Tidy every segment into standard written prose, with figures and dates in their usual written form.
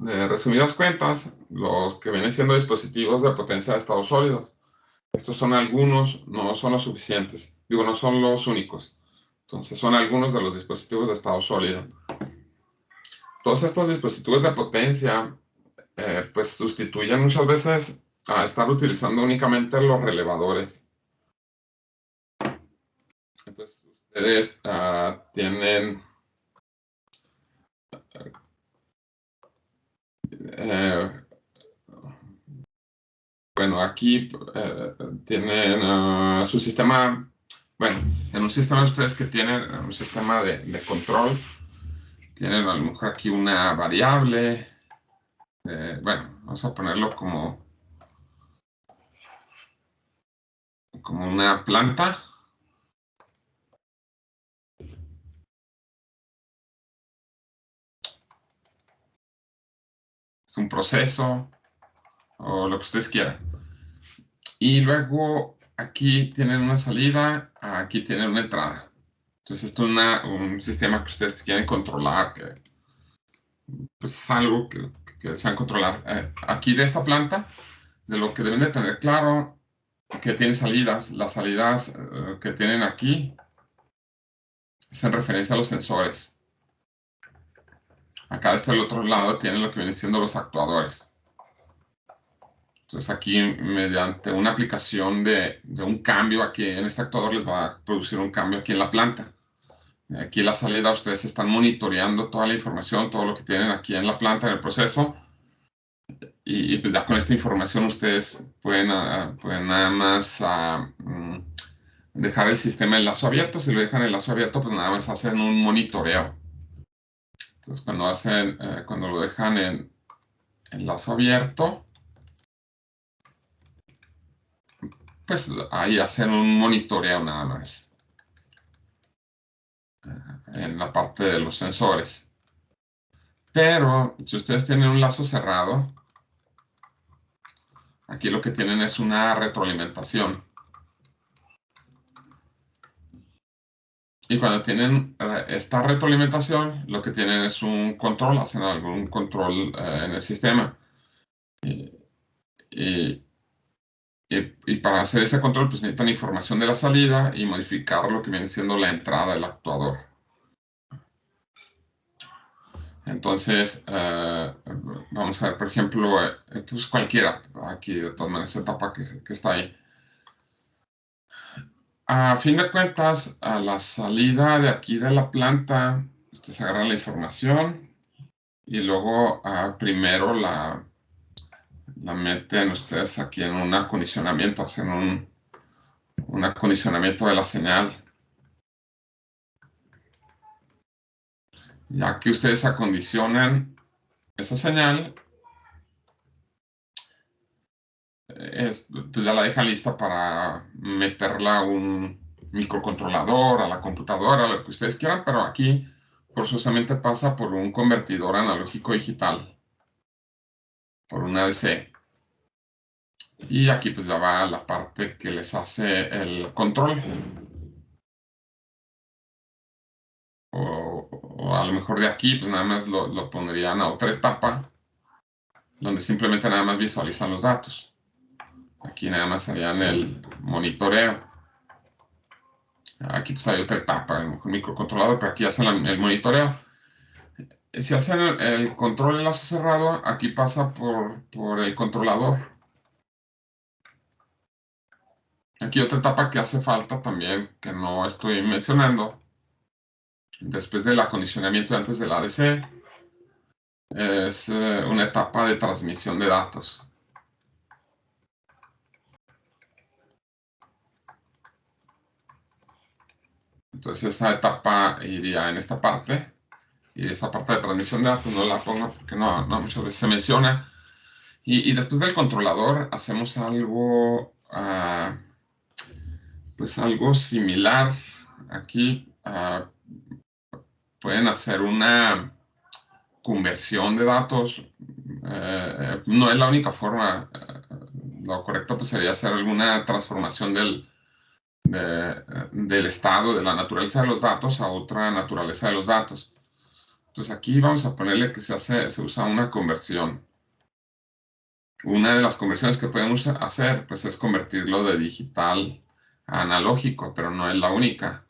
De resumidas cuentas, los que vienen siendo dispositivos de potencia de estados sólidos. Estos son algunos, no son los suficientes. Digo, no son los únicos. Entonces, son algunos de los dispositivos de estado sólido. Todos estos dispositivos de potencia, pues sustituyen muchas veces a estar utilizando únicamente los relevadores. Entonces, ustedes tienen bueno, aquí tienen su sistema. Bueno, en un sistema ustedes que tienen un sistema de control, tienen a lo mejor aquí una variable. Bueno, vamos a ponerlo como una planta. Es un proceso o lo que ustedes quieran. Y luego aquí tienen una salida, aquí tienen una entrada. Entonces esto es un sistema que ustedes quieren controlar, que pues es algo que desean controlar. Aquí de esta planta, de lo que deben de tener claro, que tiene salidas. Las salidas que tienen aquí es en referencia a los sensores. Acá desde el otro lado tienen lo que vienen siendo los actuadores. Entonces aquí, mediante una aplicación de un cambio aquí en este actuador, les va a producir un cambio aquí en la planta. Aquí en la salida ustedes están monitoreando toda la información, todo lo que tienen aquí en la planta, en el proceso. Y pues ya con esta información ustedes pueden nada más dejar el sistema en lazo abierto. Si lo dejan en lazo abierto, pues nada más hacen un monitoreo. Entonces cuando lo dejan en lazo abierto, pues ahí hacen un monitoreo nada más en la parte de los sensores. Pero si ustedes tienen un lazo cerrado, aquí lo que tienen es una retroalimentación. Y cuando tienen esta retroalimentación, lo que tienen es un control, hacen algún control en el sistema. Y para hacer ese control, pues necesitan información de la salida y modificar lo que viene siendo la entrada del actuador. Entonces, vamos a ver, por ejemplo, pues cualquiera, aquí de todas maneras, esa etapa que está ahí. A fin de cuentas, a la salida de aquí de la planta, ustedes agarran la información y luego primero la meten ustedes aquí en un acondicionamiento, hacen un acondicionamiento de la señal. Ya que ustedes acondicionan esa señal, pues ya la dejan lista para meterla a un microcontrolador, a la computadora, lo que ustedes quieran, pero aquí forzosamente pasa por un convertidor analógico digital, por un ADC. Y aquí pues ya va la parte que les hace el control. O a lo mejor de aquí pues nada más lo pondrían a otra etapa, donde simplemente nada más visualizan los datos. Aquí nada más harían el monitoreo. Aquí pues hay otra etapa, el microcontrolador, pero aquí hacen el monitoreo. Si hacen el control en lazo cerrado, aquí pasa por el controlador. Aquí otra etapa que hace falta también, que no estoy mencionando, después del acondicionamiento antes del ADC, es una etapa de transmisión de datos. Entonces esa etapa iría en esta parte, y esa parte de transmisión de datos no la pongo porque no muchas veces se menciona. Y después del controlador hacemos algo, pues algo similar. Aquí pueden hacer una conversión de datos. No es la única forma. Lo correcto pues sería hacer alguna transformación del estado, de la naturaleza de los datos a otra naturaleza de los datos. Entonces aquí vamos a ponerle que se usa una conversión. Una de las conversiones que podemos hacer pues, es convertirlo de digital a analógico, pero no es la única.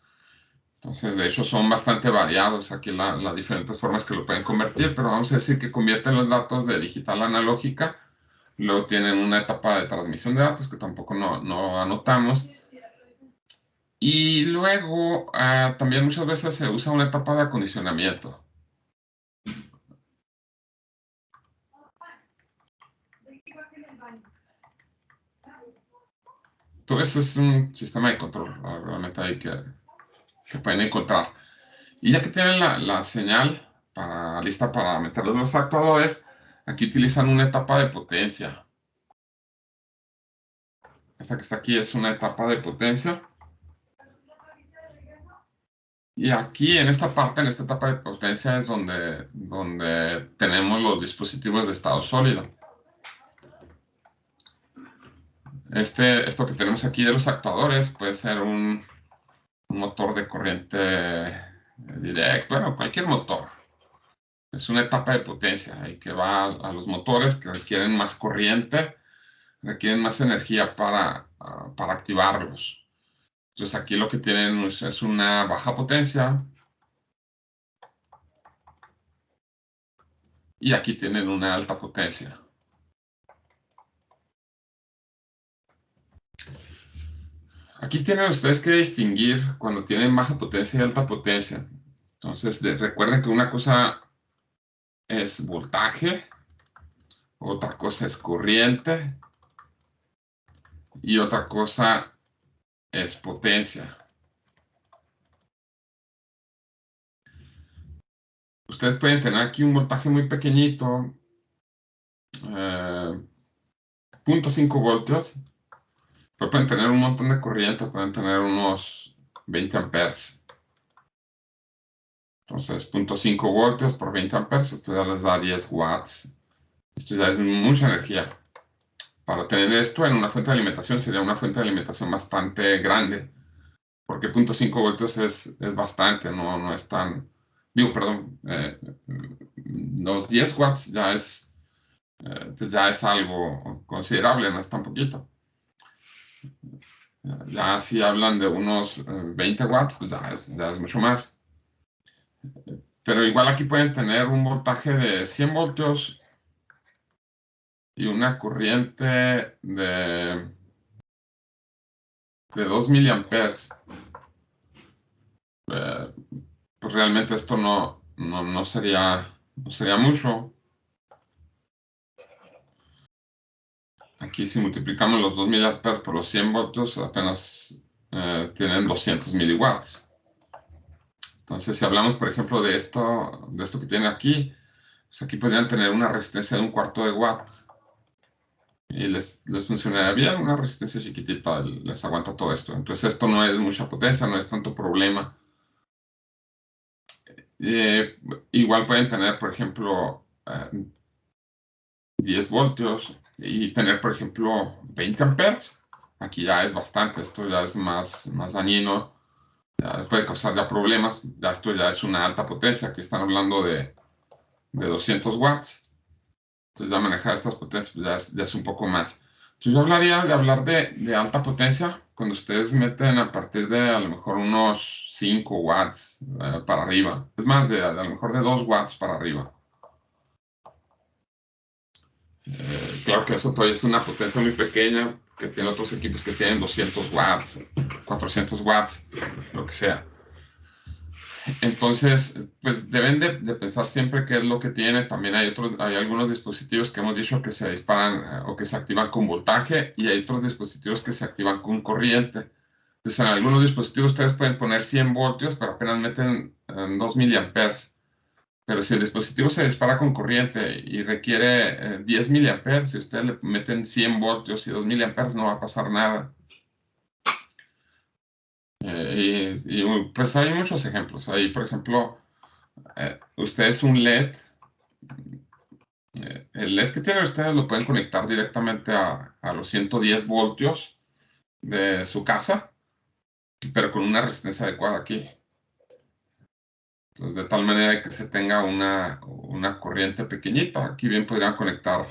Entonces, de hecho, son bastante variados aquí las diferentes formas que lo pueden convertir, pero vamos a decir que convierten los datos de digital a analógica. Luego tienen una etapa de transmisión de datos que tampoco no anotamos. Y luego también muchas veces se usa una etapa de acondicionamiento. Todo eso es un sistema de control, realmente hay que pueden encontrar. Y ya que tienen la señal lista para meterlos en los actuadores, aquí utilizan una etapa de potencia. Esta que está aquí es una etapa de potencia. Y aquí en esta parte, en esta etapa de potencia, es donde tenemos los dispositivos de estado sólido. Esto que tenemos aquí de los actuadores puede ser un motor de corriente directa, bueno, cualquier motor. Es una etapa de potencia y que va a los motores que requieren más corriente, requieren más energía para activarlos. Entonces aquí lo que tienen es una baja potencia y aquí tienen una alta potencia. Aquí tienen ustedes que distinguir cuando tienen baja potencia y alta potencia. Entonces recuerden que una cosa es voltaje, otra cosa es corriente y otra cosa es potencia. Ustedes pueden tener aquí un voltaje muy pequeñito, 0.5 voltios, pero pueden tener un montón de corriente, pueden tener unos 20 amperes. Entonces, 0.5 voltios por 20 amperes, esto ya les da 10 watts. Esto ya es mucha energía. Para tener esto en una fuente de alimentación sería una fuente de alimentación bastante grande, porque 0.5 voltios es bastante, no es tan... Digo, perdón, los 10 watts pues ya es algo considerable, no es tan poquito. Ya si hablan de unos 20 watts, pues ya es mucho más. Pero igual aquí pueden tener un voltaje de 100 voltios y una corriente de 2 miliamperes. Pues realmente esto no sería mucho. Aquí si multiplicamos los 2 miliamperes por los 100 voltios, apenas tienen 200 miliwatts. Entonces, si hablamos, por ejemplo, de esto que tienen aquí, pues aquí podrían tener una resistencia de 1/4 de watt. Y les funcionaría bien, una resistencia chiquitita, les aguanta todo esto. Entonces, esto no es mucha potencia, no es tanto problema. Eh, Igual pueden tener, por ejemplo, 10 voltios y tener, por ejemplo, 20 amperes. Aquí ya es bastante, esto ya es más dañino, ya puede causar ya problemas. Ya esto ya es una alta potencia, aquí están hablando de 200 watts. Entonces ya manejar estas potencias pues ya es un poco más. Entonces yo hablaría de hablar de alta potencia cuando ustedes meten a partir de a lo mejor unos 5 watts para arriba. Es más, a lo mejor de 2 watts para arriba. Claro que eso todavía es una potencia muy pequeña, que tiene otros equipos que tienen 200 watts, 400 watts, lo que sea. Entonces, pues deben de pensar siempre qué es lo que tiene. También hay algunos dispositivos que hemos dicho que se disparan o que se activan con voltaje y hay otros dispositivos que se activan con corriente. Entonces, en algunos dispositivos ustedes pueden poner 100 voltios, pero apenas meten 2 miliamperes. Pero si el dispositivo se dispara con corriente y requiere 10 miliamperes, si ustedes le meten 100 voltios y 2 miliamperes, no va a pasar nada. Pues hay muchos ejemplos. Ahí, por ejemplo, ustedes un LED, el LED que tienen ustedes lo pueden conectar directamente a los 110 voltios de su casa, pero con una resistencia adecuada aquí. Entonces, de tal manera que se tenga una corriente pequeñita. Aquí bien podrían conectarlo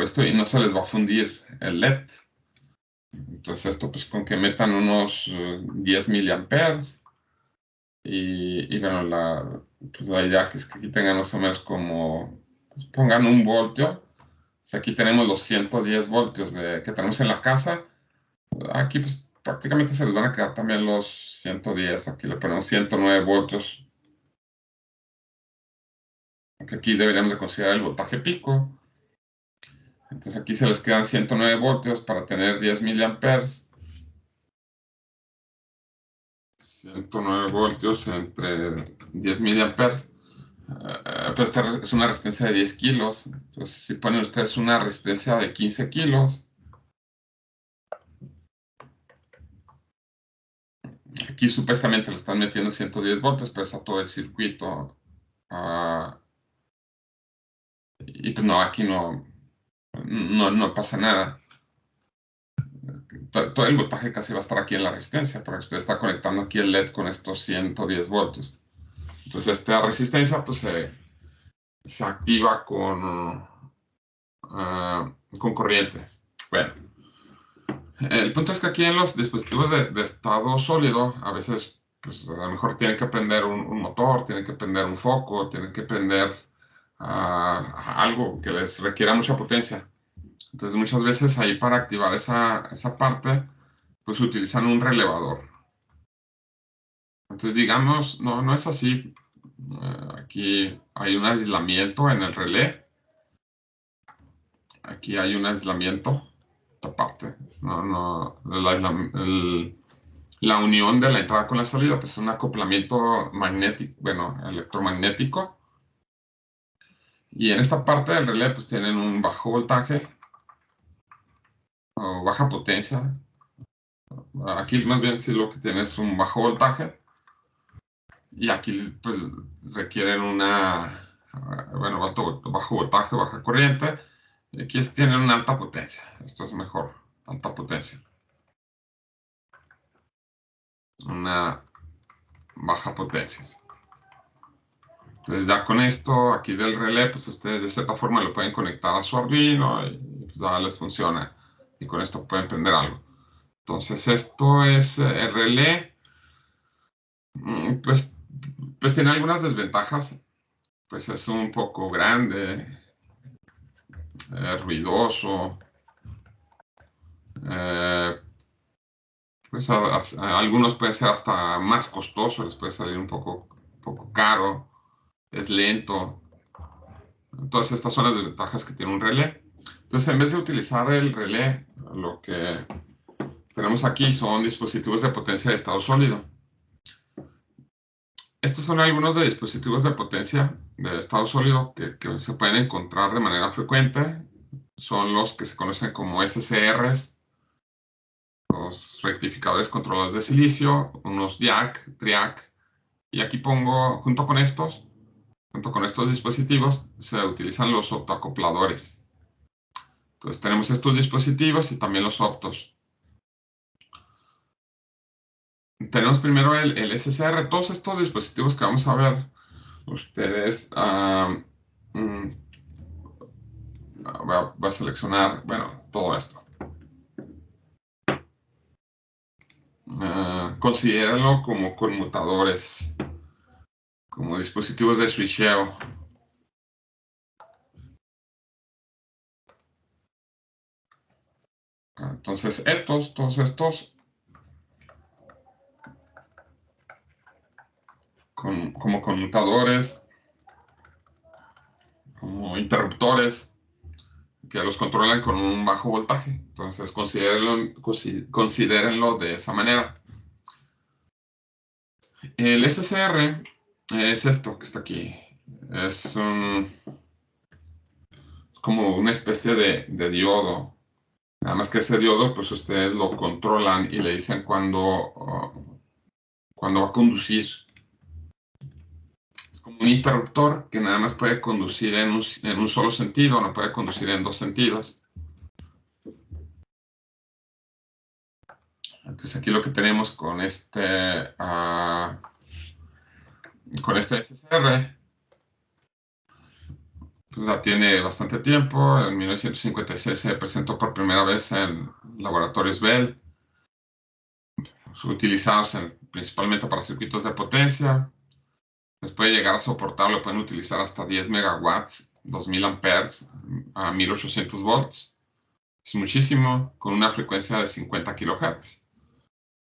esto y no se les va a fundir el LED. Entonces esto pues con que metan unos 10 miliamperes y bueno, pues, la idea que es que aquí tengan más o menos como, pues pongan 1 voltio. Si aquí tenemos los 110 voltios que tenemos en la casa, aquí pues prácticamente se les van a quedar también los 110. Aquí le ponemos 109 voltios. Aunque aquí deberíamos de considerar el voltaje pico. Entonces aquí se les quedan 109 voltios para tener 10 miliamperes. 109 voltios entre 10 miliamperes. Pues esta es una resistencia de 10 kilos. Entonces, si ponen ustedes una resistencia de 15 kilos, aquí supuestamente le están metiendo 110 voltios, pero es a todo el circuito. Y pues no, aquí no pasa nada. Todo el voltaje casi va a estar aquí en la resistencia, porque usted está conectando aquí el LED con estos 110 voltios. Entonces esta resistencia pues se activa con corriente. Bueno, el punto es que aquí en los dispositivos de estado sólido, a veces pues a lo mejor tienen que prender un motor, tienen que prender un foco, tienen que prender algo que les requiera mucha potencia. Entonces muchas veces ahí para activar esa parte, pues utilizan un relevador. Entonces digamos, no es así. Aquí hay un aislamiento en el relé. Aquí hay un aislamiento. Esta parte. La unión de la entrada con la salida, pues es un acoplamiento magnético, bueno, electromagnético. Y en esta parte del relé, pues tienen un bajo voltaje o baja potencia. Aquí más bien sí lo que tiene es un bajo voltaje. Y aquí pues requieren bueno, bajo voltaje, baja corriente. Y aquí tienen una alta potencia. Esto es mejor, alta potencia. Una baja potencia. Entonces ya con esto aquí del relé, pues ustedes de cierta forma lo pueden conectar a su Arduino y pues ya les funciona. Y con esto pueden prender algo. Entonces esto es el relé. Pues tiene algunas desventajas. Pues es un poco grande, ruidoso. Pues algunos pueden ser hasta más costosos, les puede salir un poco caro, es lento. Todas estas son las desventajas que tiene un relé. Entonces, en vez de utilizar el relé, lo que tenemos aquí son dispositivos de potencia de estado sólido. Estos son algunos de dispositivos de potencia de estado sólido que se pueden encontrar de manera frecuente. Son los que se conocen como SCRs, los rectificadores controlados de silicio, unos DIAC, TRIAC. Y aquí pongo, junto con estos dispositivos, se utilizan los optoacopladores. Entonces tenemos estos dispositivos y también los optos. Tenemos primero el SCR. Todos estos dispositivos que vamos a ver, ustedes voy a seleccionar, bueno, todo esto. Considérenlo como conmutadores, como dispositivos de switcheo. Entonces todos estos, como conmutadores, como interruptores, que los controlan con un bajo voltaje. Entonces considérenlo de esa manera. El SCR es esto que está aquí. Es como una especie de diodo. Nada más que ese diodo, pues ustedes lo controlan y le dicen cuando va a conducir. Es como un interruptor que nada más puede conducir en un solo sentido, no puede conducir en dos sentidos. Entonces aquí lo que tenemos con este con este SSR, pues la tiene bastante tiempo. En 1956 se presentó por primera vez en laboratorios Bell, utilizados principalmente para circuitos de potencia. Después de llegar a soportarlo, pueden utilizar hasta 10 megawatts, 2000 amperes a 1800 volts. Es muchísimo, con una frecuencia de 50 kilohertz.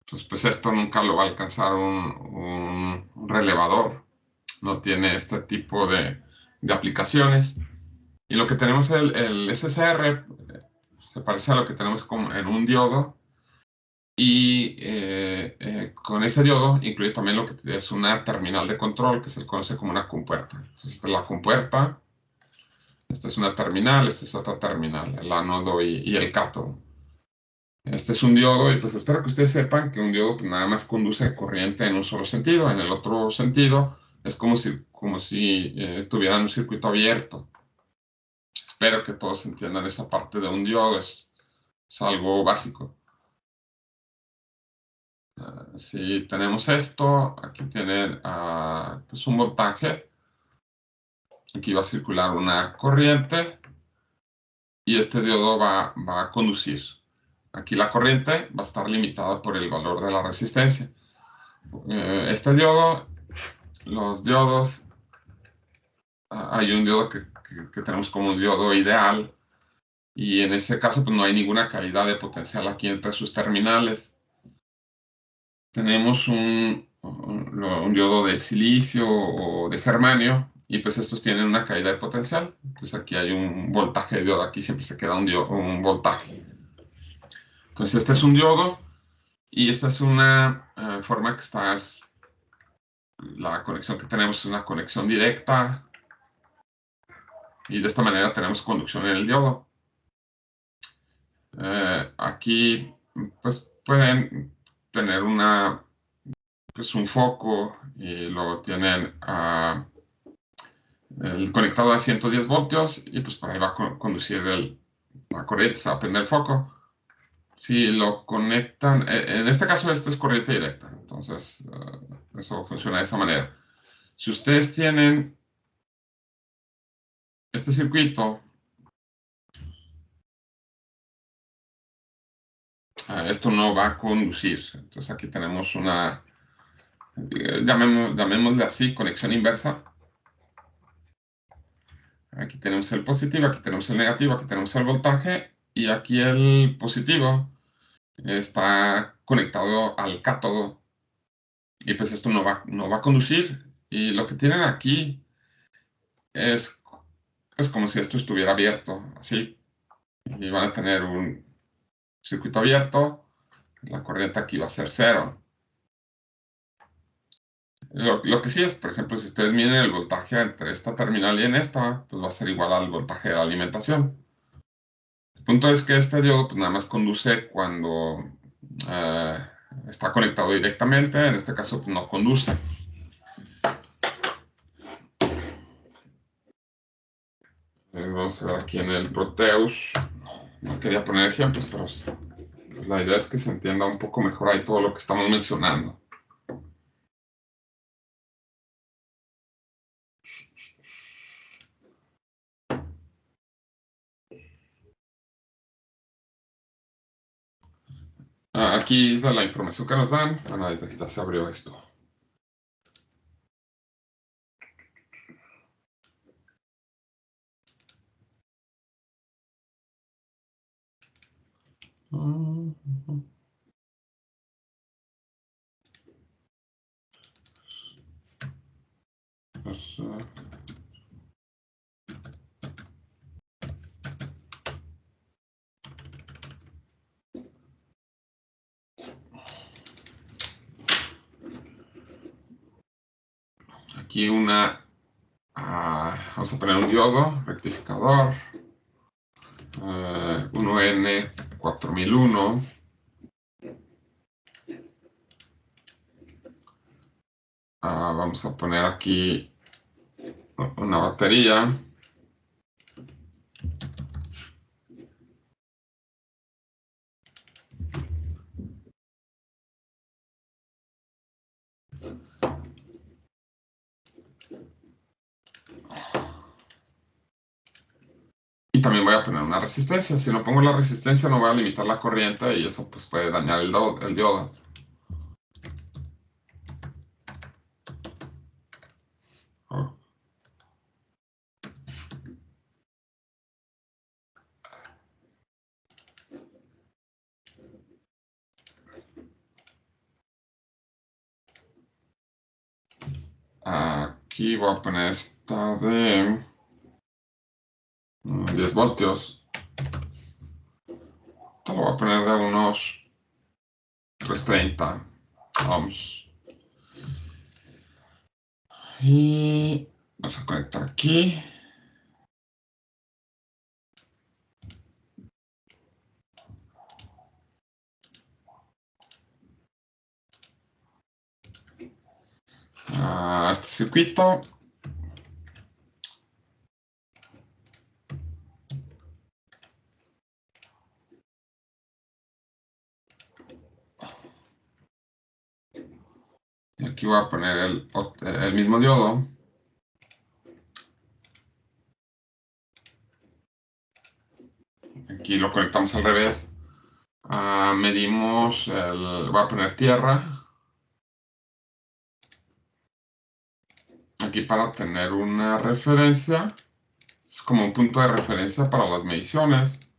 Entonces, pues esto nunca lo va a alcanzar un relevador. No tiene este tipo de aplicaciones. Y lo que tenemos el SSR se parece a lo que tenemos como en un diodo. Y con ese diodo incluye también lo que es una terminal de control que se conoce como una compuerta. Entonces, esta es la compuerta, esta es una terminal, esta es otra terminal, el ánodo y el cátodo. Este es un diodo y pues espero que ustedes sepan que un diodo pues, nada más conduce corriente en un solo sentido. En el otro sentido es como si tuvieran un circuito abierto. Espero que todos entiendan esa parte de un diodo, es algo básico. Si tenemos esto, aquí tienen pues un voltaje, aquí va a circular una corriente y este diodo va a conducir. Aquí la corriente va a estar limitada por el valor de la resistencia. Este diodo, los diodos, hay un diodo que tenemos como un diodo ideal y en ese caso pues no hay ninguna caída de potencial aquí entre sus terminales. Tenemos un diodo de silicio o de germanio y pues estos tienen una caída de potencial. Pues aquí hay un voltaje de diodo, aquí siempre se queda un voltaje. Entonces este es un diodo y esta es una forma que la conexión que tenemos es una conexión directa y de esta manera tenemos conducción en el diodo. Aquí pues pueden tener pues un foco y luego tienen el conectado a 110 voltios y pues por ahí va a conducir la corriente, se va a prender el foco. Si lo conectan, en este caso esto es corriente directa, entonces eso funciona de esa manera. Si ustedes tienen este circuito, esto no va a conducir. Entonces aquí tenemos llamémosle así, conexión inversa. Aquí tenemos el positivo, aquí tenemos el negativo, aquí tenemos el voltaje y aquí el positivo está conectado al cátodo y pues esto no va a conducir. Y lo que tienen aquí es pues como si esto estuviera abierto, así. Y van a tener un circuito abierto, la corriente aquí va a ser cero. Lo que sí es, por ejemplo, si ustedes miden el voltaje entre esta terminal y en esta, pues va a ser igual al voltaje de la alimentación. El punto es que este diodo pues nada más conduce cuando eh, está conectado directamente, en este caso pues, no conduce. Vamos a ver aquí en el Proteus. No quería poner ejemplos, pero pues, la idea es que se entienda un poco mejor ahí todo lo que estamos mencionando. Aquí da la información que nos dan. Bueno, ahí ya se abrió esto. Aquí vamos a poner un diodo rectificador, 1N4001. Vamos a poner aquí una batería. Y también voy a poner una resistencia. Si no pongo la resistencia, no voy a limitar la corriente y eso pues puede dañar el diodo. Oh. Aquí voy a poner esta de 10 voltios. Esta lo voy a poner de unos 330 ohms. Y vamos a conectar aquí. A este circuito. Y aquí voy a poner el mismo diodo. Aquí lo conectamos al revés. Medimos, voy a poner tierra. Aquí para tener una referencia. Es como un punto de referencia para las mediciones.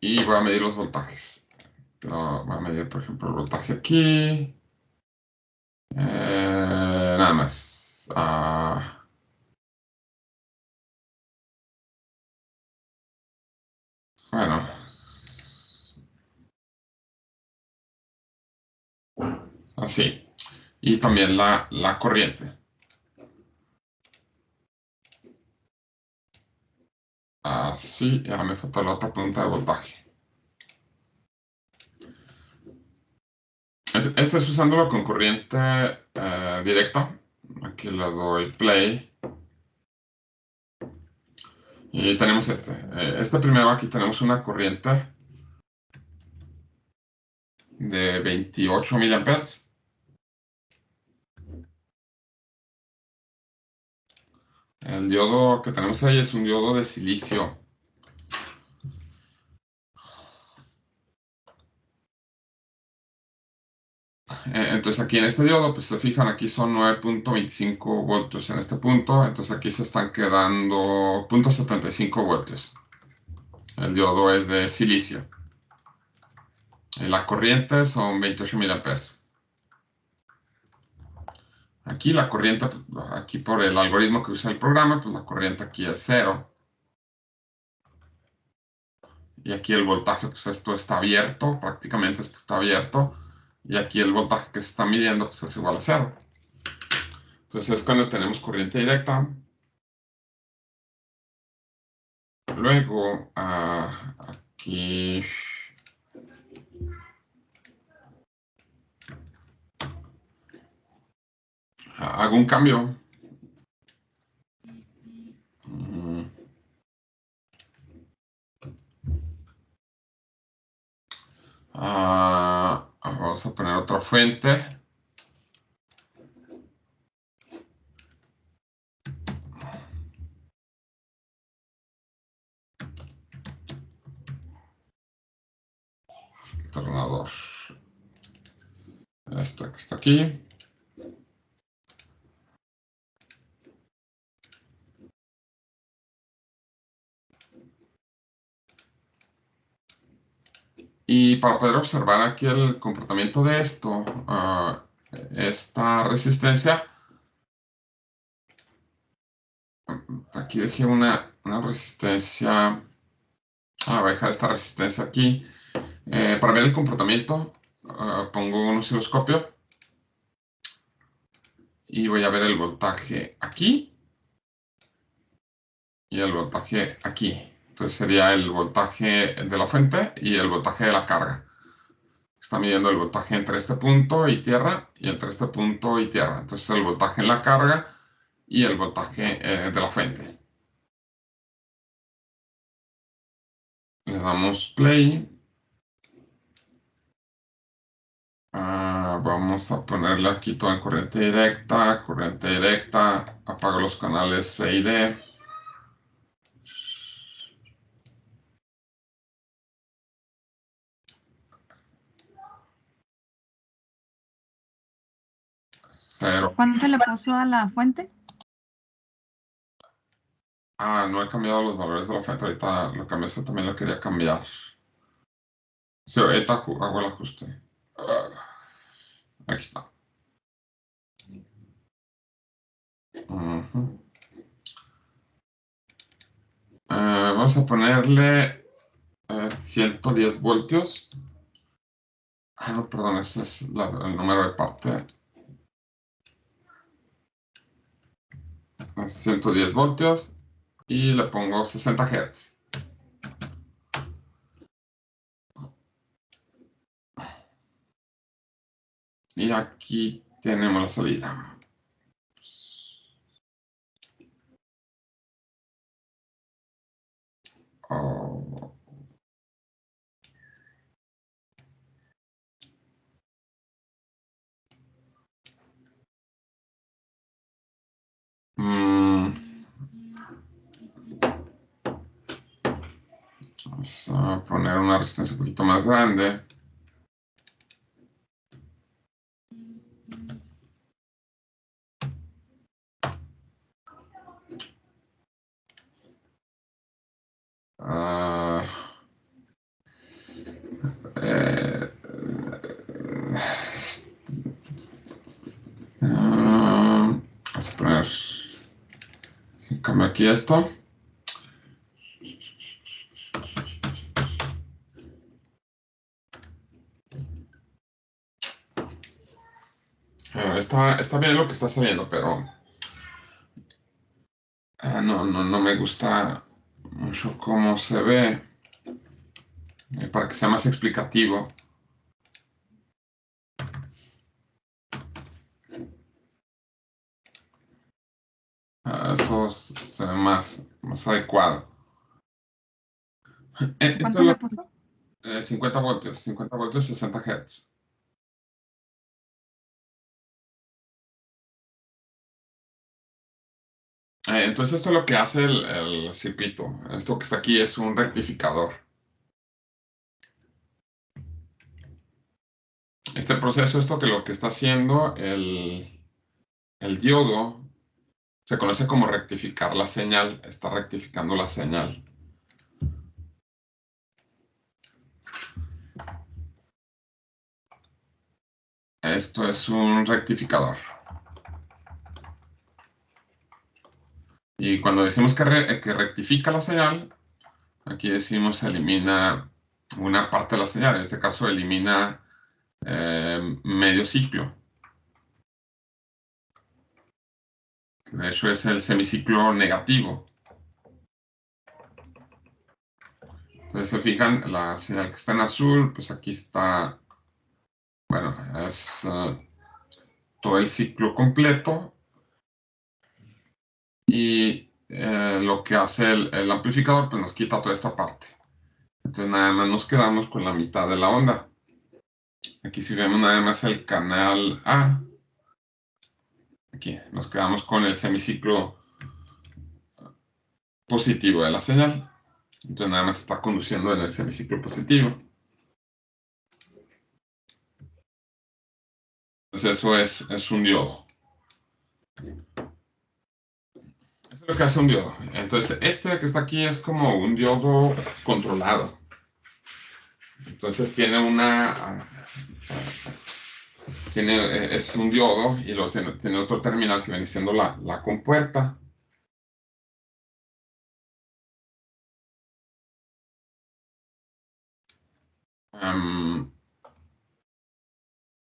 Y voy a medir los voltajes. Voy a medir, por ejemplo, el voltaje aquí. Nada más. Bueno. Así. Y también la corriente. Así. Y ahora me falta la otra punta de voltaje. Esto es usándolo con corriente directa. Aquí le doy play. Y tenemos este primero, aquí tenemos una corriente de 28 miliamperes. El diodo que tenemos ahí es un diodo de silicio. Entonces aquí en este diodo, pues se fijan, aquí son 9.25 voltios en este punto. Entonces aquí se están quedando 0.75 voltios. El diodo es de silicio. La corriente son 28 miliamperes. Aquí la corriente, aquí por el algoritmo que usa el programa, pues la corriente aquí es 0. Y aquí el voltaje, pues esto está abierto, prácticamente esto está abierto. Y aquí el voltaje que se está midiendo, pues es igual a 0. Entonces es cuando tenemos corriente directa. Luego, aquí hago un cambio. Mm, Vamos a poner otra fuente. Alternador. Esta que está aquí. Y para poder observar aquí el comportamiento de esto, esta resistencia, aquí dejé una resistencia. Voy a dejar esta resistencia aquí. Para ver el comportamiento, pongo un osciloscopio y voy a ver el voltaje aquí y el voltaje aquí. Entonces sería el voltaje de la fuente y el voltaje de la carga. Está midiendo el voltaje entre este punto y tierra y entre este punto y tierra. Entonces el voltaje en la carga y el voltaje de la fuente. Le damos play. Vamos a ponerle aquí todo en corriente directa, apago los canales C y D. Cero. ¿Cuánto le puso a la fuente? No he cambiado los valores de la fuente, ahorita lo cambié, eso también lo quería cambiar. Sí, ahorita hago el ajuste. Aquí está. Vamos a ponerle 110 voltios. No, perdón, ese es el número de parte. 110 voltios y le pongo 60 Hz. Y aquí tenemos la salida. Oh. Vamos a poner una resistencia un poquito más grande. Vamos a poner, cambio aquí esto. Está bien lo que está saliendo, pero no me gusta mucho cómo se ve. Para que sea más explicativo. Eso se ve más adecuado. ¿Cuánto le puso? 50 voltios, 60 Hz. Entonces esto es lo que hace el circuito. Esto que está aquí es un rectificador. Este proceso, lo que está haciendo el diodo, se conoce como rectificar la señal. Está rectificando la señal. Esto es un rectificador. Y cuando decimos que rectifica la señal, aquí decimos elimina una parte de la señal. En este caso elimina medio ciclo. De hecho es el semiciclo negativo. Entonces se fijan, la señal que está en azul, pues aquí está, bueno, es todo el ciclo completo. Y lo que hace el amplificador, pues nos quita toda esta parte. Entonces nada más nos quedamos con la mitad de la onda. Aquí si vemos nada más el canal A. Aquí nos quedamos con el semiciclo positivo de la señal. Entonces nada más está conduciendo en el semiciclo positivo. Entonces eso es un diodo. Eso es lo que hace un diodo. Entonces este que está aquí es como un diodo controlado. Entonces tiene es un diodo y luego tiene otro terminal que viene siendo la compuerta.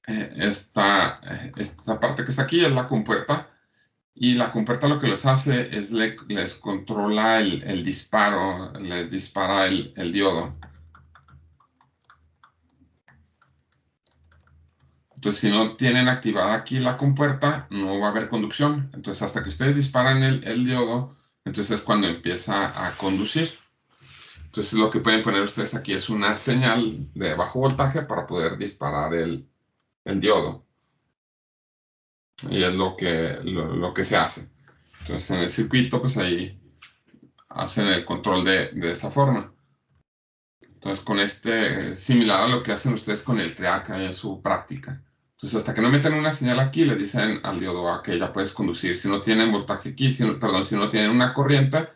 Esta parte que está aquí es la compuerta. Y la compuerta lo que les hace es les controla el disparo, les dispara el diodo. Entonces, si no tienen activada aquí la compuerta, no va a haber conducción. Entonces, hasta que ustedes disparan el diodo, entonces es cuando empieza a conducir. Entonces, lo que pueden poner ustedes aquí es una señal de bajo voltaje para poder disparar el el diodo. Y es lo que se hace. Entonces en el circuito, pues ahí hacen el control de esa forma. Entonces con similar a lo que hacen ustedes con el TREAC en su práctica. Entonces hasta que no meten una señal aquí, le dicen al diodo que ya puedes conducir. Si no tienen voltaje aquí, si no tienen una corriente,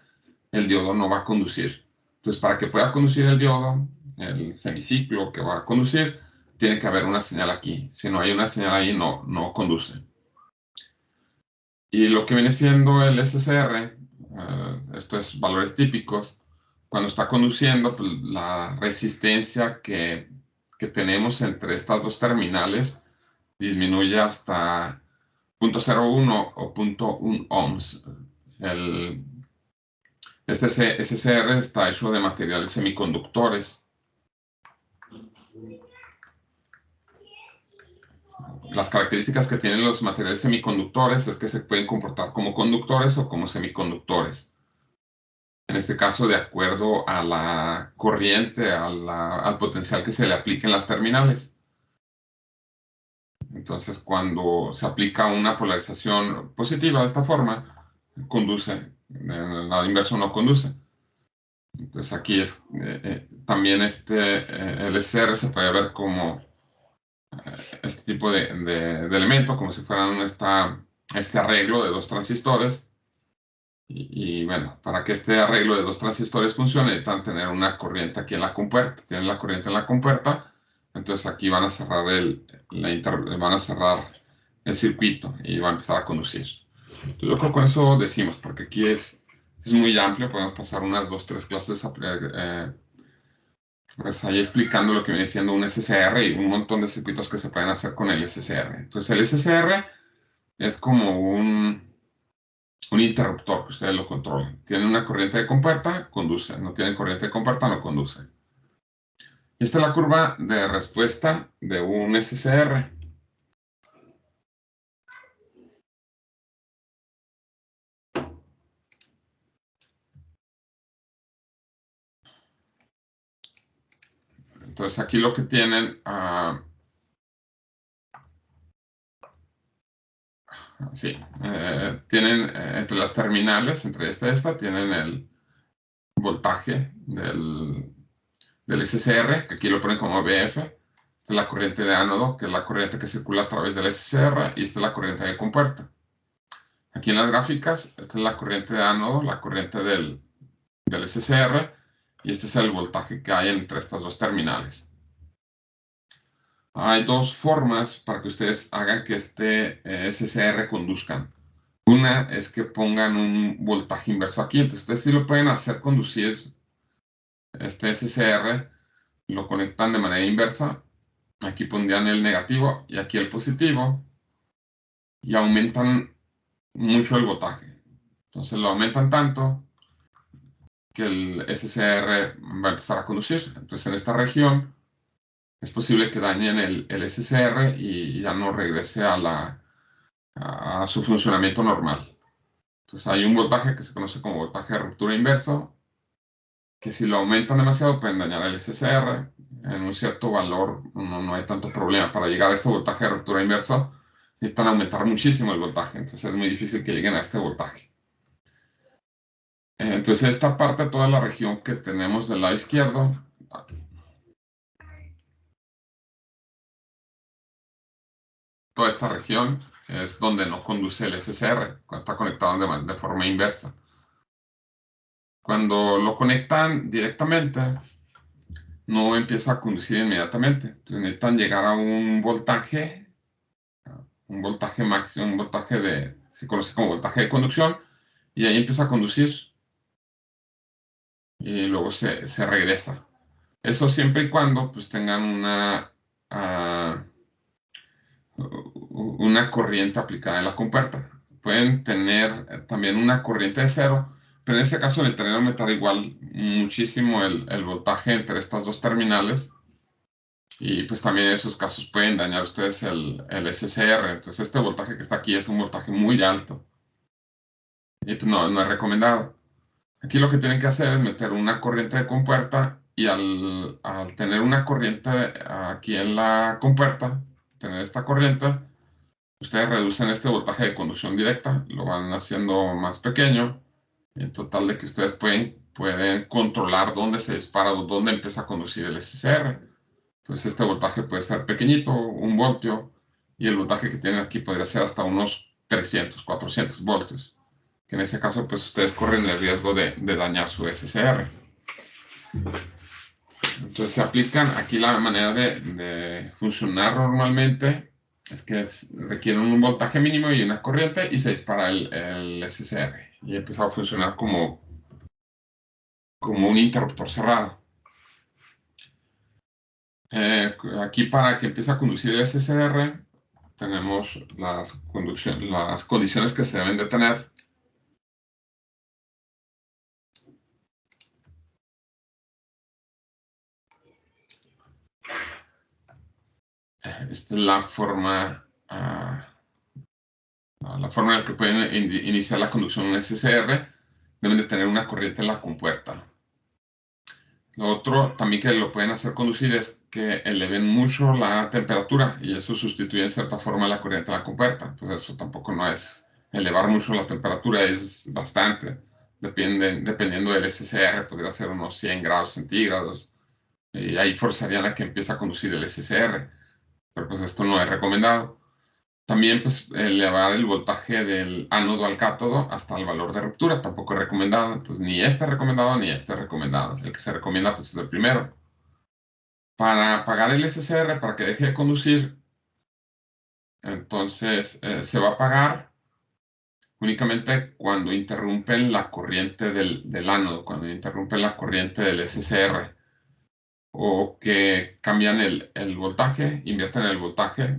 el diodo no va a conducir. Entonces para que pueda conducir el diodo, el semiciclo que va a conducir, tiene que haber una señal aquí. Si no hay una señal ahí, no conduce. Y lo que viene siendo el SCR, esto es valores típicos, cuando está conduciendo, pues, la resistencia que tenemos entre estas dos terminales disminuye hasta 0.01 o 0.1 ohms. Este SCR está hecho de materiales semiconductores. Las características que tienen los materiales semiconductores es que se pueden comportar como conductores o como semiconductores. En este caso, de acuerdo a la corriente, al potencial que se le aplique en las terminales. Entonces, cuando se aplica una polarización positiva de esta forma, conduce. En el lado inverso no conduce. Entonces, aquí también el SCR se puede ver como este tipo de elemento, como si fueran este arreglo de dos transistores. Y bueno, para que este arreglo de dos transistores funcione, necesitan tener una corriente aquí en la compuerta. Tienen la corriente en la compuerta, entonces aquí van a cerrar el circuito y va a empezar a conducir. Entonces, yo creo que con eso decimos, porque aquí es muy amplio, podemos pasar unas 2-3 clases pues ahí explicando lo que viene siendo un SCR y un montón de circuitos que se pueden hacer con el SCR. Entonces el SCR es como un interruptor que ustedes lo controlan. Tienen una corriente de compuerta, conduce. No tienen corriente de compuerta, no conduce. Esta es la curva de respuesta de un SCR. Entonces aquí lo que tienen, tienen entre las terminales, entre esta y esta, tienen el voltaje del SCR, que aquí lo ponen como BF. Esta es la corriente de ánodo, que es la corriente que circula a través del SCR, y esta es la corriente de compuerta. Aquí en las gráficas, esta es la corriente de ánodo, la corriente del SCR, y este es el voltaje que hay entre estas dos terminales. Hay dos formas para que ustedes hagan que este SCR conduzcan. Una es que pongan un voltaje inverso aquí, entonces ustedes sí lo pueden hacer conducir este SCR, lo conectan de manera inversa. Aquí pondrían el negativo y aquí el positivo, y aumentan mucho el voltaje. Entonces lo aumentan tanto que el SCR va a empezar a conducir. Entonces en esta región es posible que dañen el SCR y ya no regrese a su funcionamiento normal. Entonces hay un voltaje que se conoce como voltaje de ruptura inverso, que si lo aumentan demasiado pueden dañar el SCR. En un cierto valor no hay tanto problema. Para llegar a este voltaje de ruptura inverso necesitan aumentar muchísimo el voltaje, entonces es muy difícil que lleguen a este voltaje. Entonces esta parte, toda la región que tenemos del lado izquierdo, toda esta región es donde no conduce el SCR, cuando está conectado de forma inversa. Cuando lo conectan directamente, no empieza a conducir inmediatamente. Entonces necesitan llegar a un voltaje máximo, se conoce como voltaje de conducción, y ahí empieza a conducir y luego se regresa. Eso siempre y cuando pues tengan una corriente aplicada en la compuerta. Pueden tener también una corriente de cero, pero en este caso necesitarían aumentar igual muchísimo el voltaje entre estas dos terminales. Y pues también en esos casos pueden dañar ustedes el SCR. Entonces este voltaje que está aquí es un voltaje muy alto. Y pues no es recomendado. Aquí lo que tienen que hacer es meter una corriente de compuerta, y al tener una corriente aquí en la compuerta, tener esta corriente, ustedes reducen este voltaje de conducción directa, lo van haciendo más pequeño, en total de que ustedes pueden controlar dónde se dispara o dónde empieza a conducir el SCR. Entonces este voltaje puede ser pequeñito, 1 voltio, y el voltaje que tienen aquí podría ser hasta unos 300, 400 voltios. Que en ese caso, pues ustedes corren el riesgo de dañar su SCR. Entonces se aplican aquí la manera de funcionar normalmente es que requieren un voltaje mínimo y una corriente y se dispara el SCR y empieza a funcionar como un interruptor cerrado. Aquí para que empiece a conducir el SCR tenemos las condiciones que se deben de tener. Esta es la forma en la que pueden iniciar la conducción en un SCR. Deben de tener una corriente en la compuerta. Lo otro también que lo pueden hacer conducir es que eleven mucho la temperatura y eso sustituye en cierta forma la corriente en la compuerta. Pues eso tampoco no es elevar mucho la temperatura, es bastante. Dependiendo del SCR, podría ser unos 100 grados centígrados. Y ahí forzarían a que empiece a conducir el SCR. Pero pues esto no es recomendado. También pues elevar el voltaje del ánodo al cátodo hasta el valor de ruptura, tampoco es recomendado. Entonces ni este es recomendado ni este es recomendado. El que se recomienda pues es el primero. Para apagar el SCR, para que deje de conducir, entonces se va a apagar únicamente cuando interrumpen la corriente del ánodo, cuando interrumpen la corriente del SCR. O que cambian el voltaje, invierten el voltaje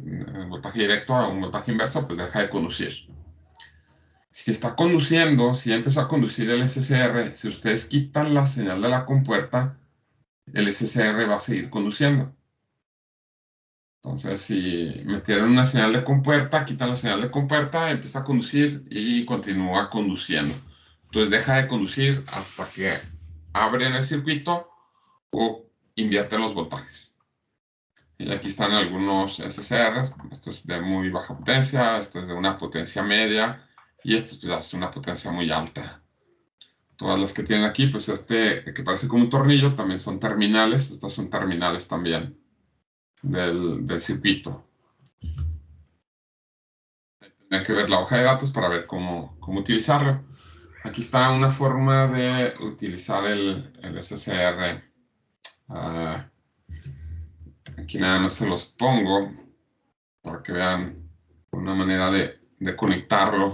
directo a un voltaje inverso, pues deja de conducir. Si está conduciendo, si ya empezó a conducir el SCR, si ustedes quitan la señal de la compuerta, el SCR va a seguir conduciendo. Entonces, si metieron una señal de compuerta, quitan la señal de compuerta, empieza a conducir y continúa conduciendo. Entonces, deja de conducir hasta que abren el circuito o invierten los voltajes. Y aquí están algunos SCRs. Esto es de muy baja potencia, esto es de una potencia media y esto ya es una potencia muy alta. Todas las que tienen aquí, pues que parece como un tornillo, también son terminales. Estas son terminales también del circuito. Tendría que ver la hoja de datos para ver cómo utilizarlo. Aquí está una forma de utilizar el SCR. Aquí nada más se los pongo para que vean una manera de conectarlo.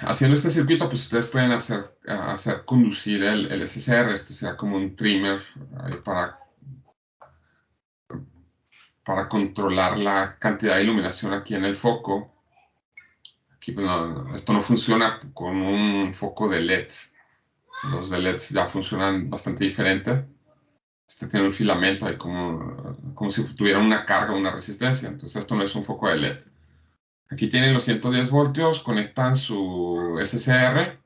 Haciendo este circuito, pues ustedes pueden hacer conducir el SCR. Este será como un trimmer para controlar la cantidad de iluminación aquí en el foco. Aquí, bueno, esto no funciona con un foco de LED. Los de LED ya funcionan bastante diferente. Este tiene un filamento ahí como si tuviera una carga o una resistencia. Entonces esto no es un foco de LED. Aquí tienen los 110 voltios, conectan su SCR.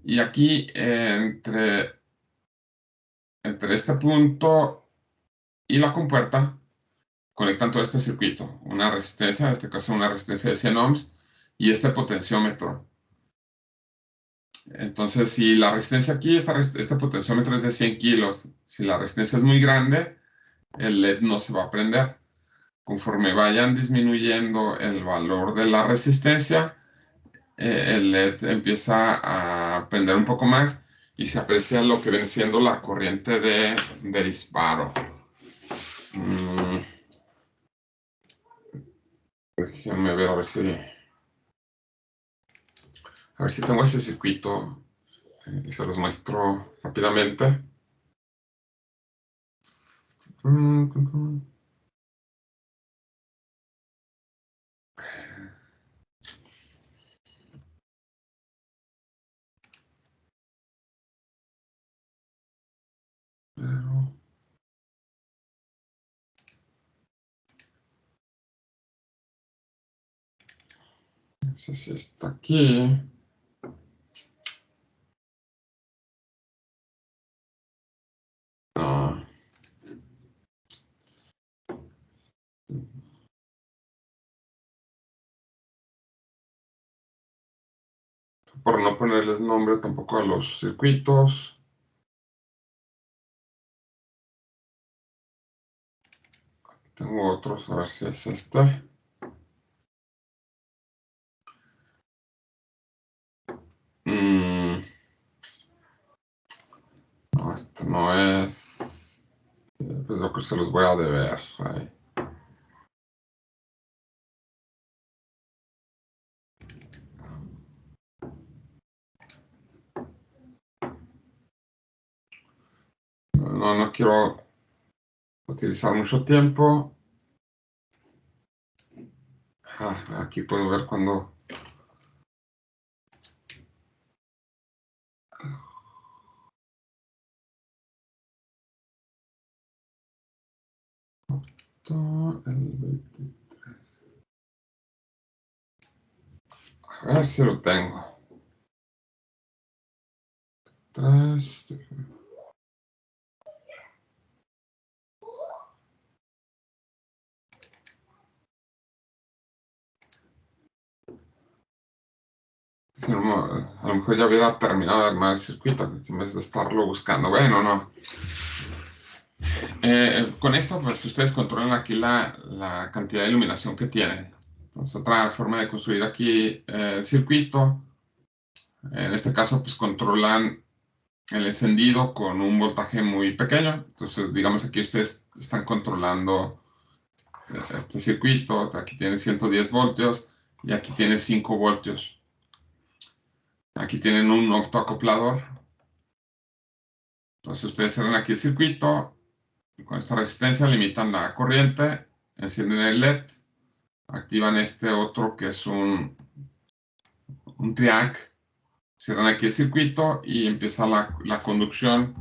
Y aquí entre este punto y la compuerta conectan todo este circuito. Una resistencia, en este caso una resistencia de 100 ohms, y este potenciómetro. Entonces, si la resistencia aquí, este potenciómetro es de 100 kilos, si la resistencia es muy grande, el LED no se va a prender. Conforme vayan disminuyendo el valor de la resistencia, el LED empieza a prender un poco más y se aprecia lo que viene siendo la corriente de disparo. Déjenme ver a ver si tengo ese circuito y se los muestro rápidamente. No sé si está aquí. Por no ponerles nombre tampoco a los circuitos. Tengo otros, a ver si es este. No, este no es. Pues lo que se los voy a deber. Ahí. No quiero utilizar mucho tiempo. Aquí puedo ver cuando. El 23. A ver si lo tengo. 3. Si no, a lo mejor ya hubiera terminado de armar el circuito en vez de estarlo buscando. Bueno, no. Con esto, pues ustedes controlan aquí la cantidad de iluminación que tienen. Entonces, otra forma de construir aquí el circuito, en este caso, pues controlan el encendido con un voltaje muy pequeño. Entonces, digamos aquí ustedes están controlando este circuito. Aquí tiene 110 voltios y aquí tiene 5 voltios. Aquí tienen un optoacoplador. Entonces, ustedes cierran aquí el circuito. Y con esta resistencia limitan la corriente, encienden el LED, activan este otro que es un triac, cierran aquí el circuito y empieza la conducción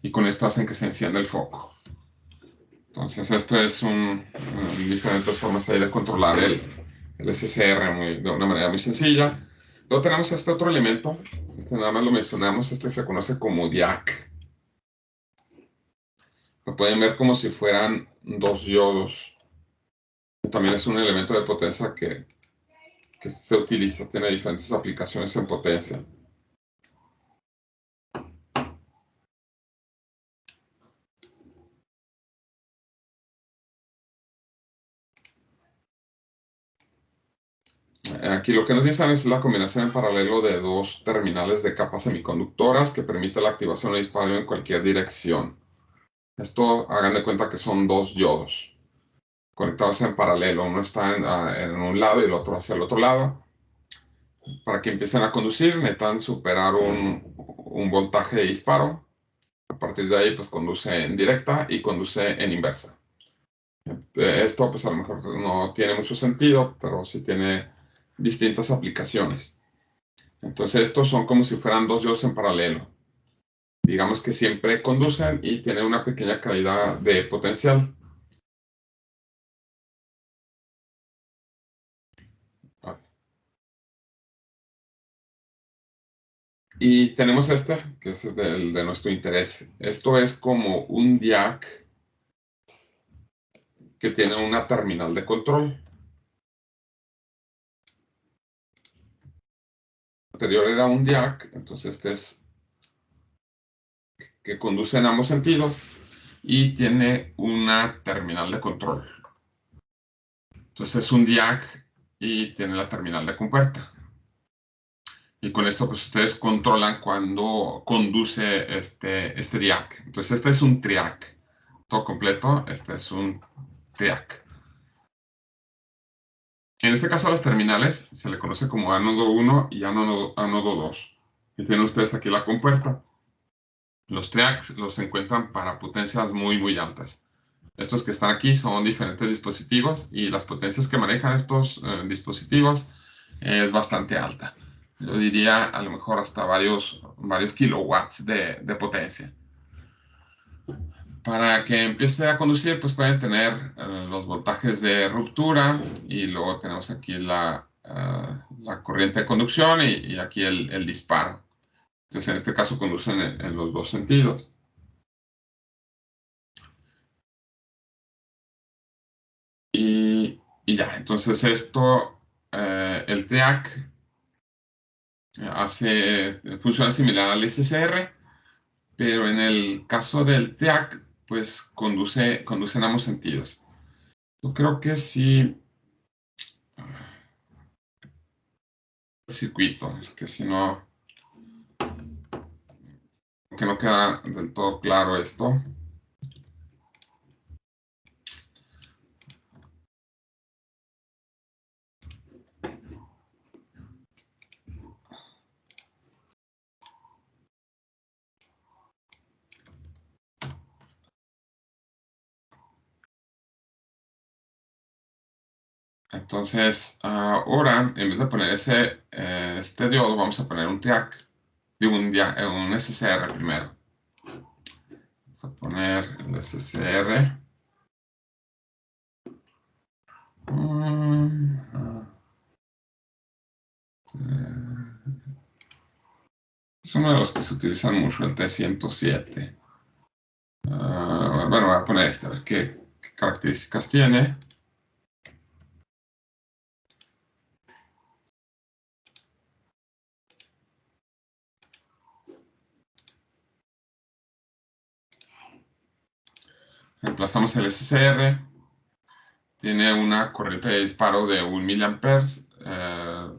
y con esto hacen que se encienda el foco. Entonces esto es diferentes formas ahí de controlar el SCR de una manera muy sencilla. Luego tenemos este otro elemento, este nada más lo mencionamos, este se conoce como DIAC. Lo pueden ver como si fueran 2 diodos. También es un elemento de potencia que se utiliza, tiene diferentes aplicaciones en potencia. Aquí lo que nos dicen es la combinación en paralelo de dos terminales de capas semiconductoras que permite la activación o disparo en cualquier dirección. Esto hagan de cuenta que son 2 diodos conectados en paralelo. Uno está en un lado y el otro hacia el otro lado. Para que empiecen a conducir, necesitan superar un voltaje de disparo. A partir de ahí, pues conduce en directa y conduce en inversa. Esto, pues a lo mejor no tiene mucho sentido, pero sí tiene distintas aplicaciones. Entonces, estos son como si fueran 2 diodos en paralelo. Digamos que siempre conducen y tienen una pequeña caída de potencial. Y tenemos este, que es el de nuestro interés. Esto es como un DIAC que tiene una terminal de control. El anterior era un DIAC, entonces este es que conduce en ambos sentidos y tiene una terminal de control. Entonces es un DIAC y tiene la terminal de compuerta. Y con esto pues ustedes controlan cuando conduce este DIAC. Entonces este es un TRIAC. Todo completo, este es un TRIAC. En este caso a las terminales se le conoce como ánodo 1 y ánodo 2. Y tienen ustedes aquí la compuerta. Los TRIACs los encuentran para potencias muy altas. Estos que están aquí son diferentes dispositivos y las potencias que manejan estos dispositivos es bastante alta. Yo diría a lo mejor hasta varios kilowatts de potencia. Para que empiece a conducir, pues pueden tener los voltajes de ruptura y luego tenemos aquí la corriente de conducción y aquí el disparo. Entonces en este caso conducen en los dos sentidos. ya, entonces esto, el TEAC funciona similar al SSR, pero en el caso del TEAC, pues conduce en ambos sentidos. Yo creo que sí, el circuito, que si no, que no queda del todo claro esto. Entonces, ahora, en vez de poner este diodo, vamos a poner un TEAC, un SSR primero. Vamos a poner el SSR. Es uno de los que se utilizan mucho, el T107. Bueno, voy a poner este, a ver qué características tiene. Reemplazamos el SSR. Tiene una corriente de disparo de 1 mA.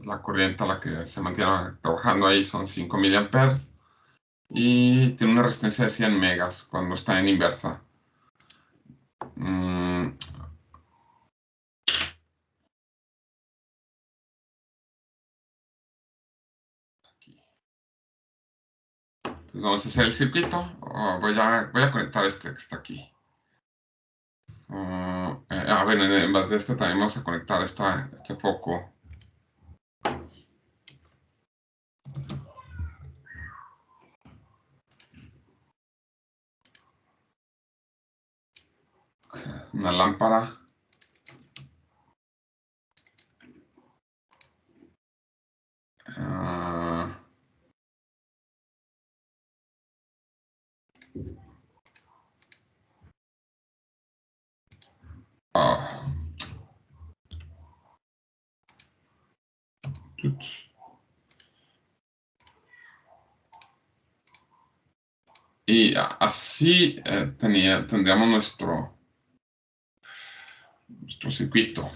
La corriente a la que se mantiene trabajando ahí son 5 mA. Y tiene una resistencia de 100 megas cuando está en inversa. Entonces vamos a hacer el circuito. Voy a conectar este que está aquí. Bueno, en vez de este también vamos a conectar este foco. Una lámpara. Y así tendríamos nuestro circuito.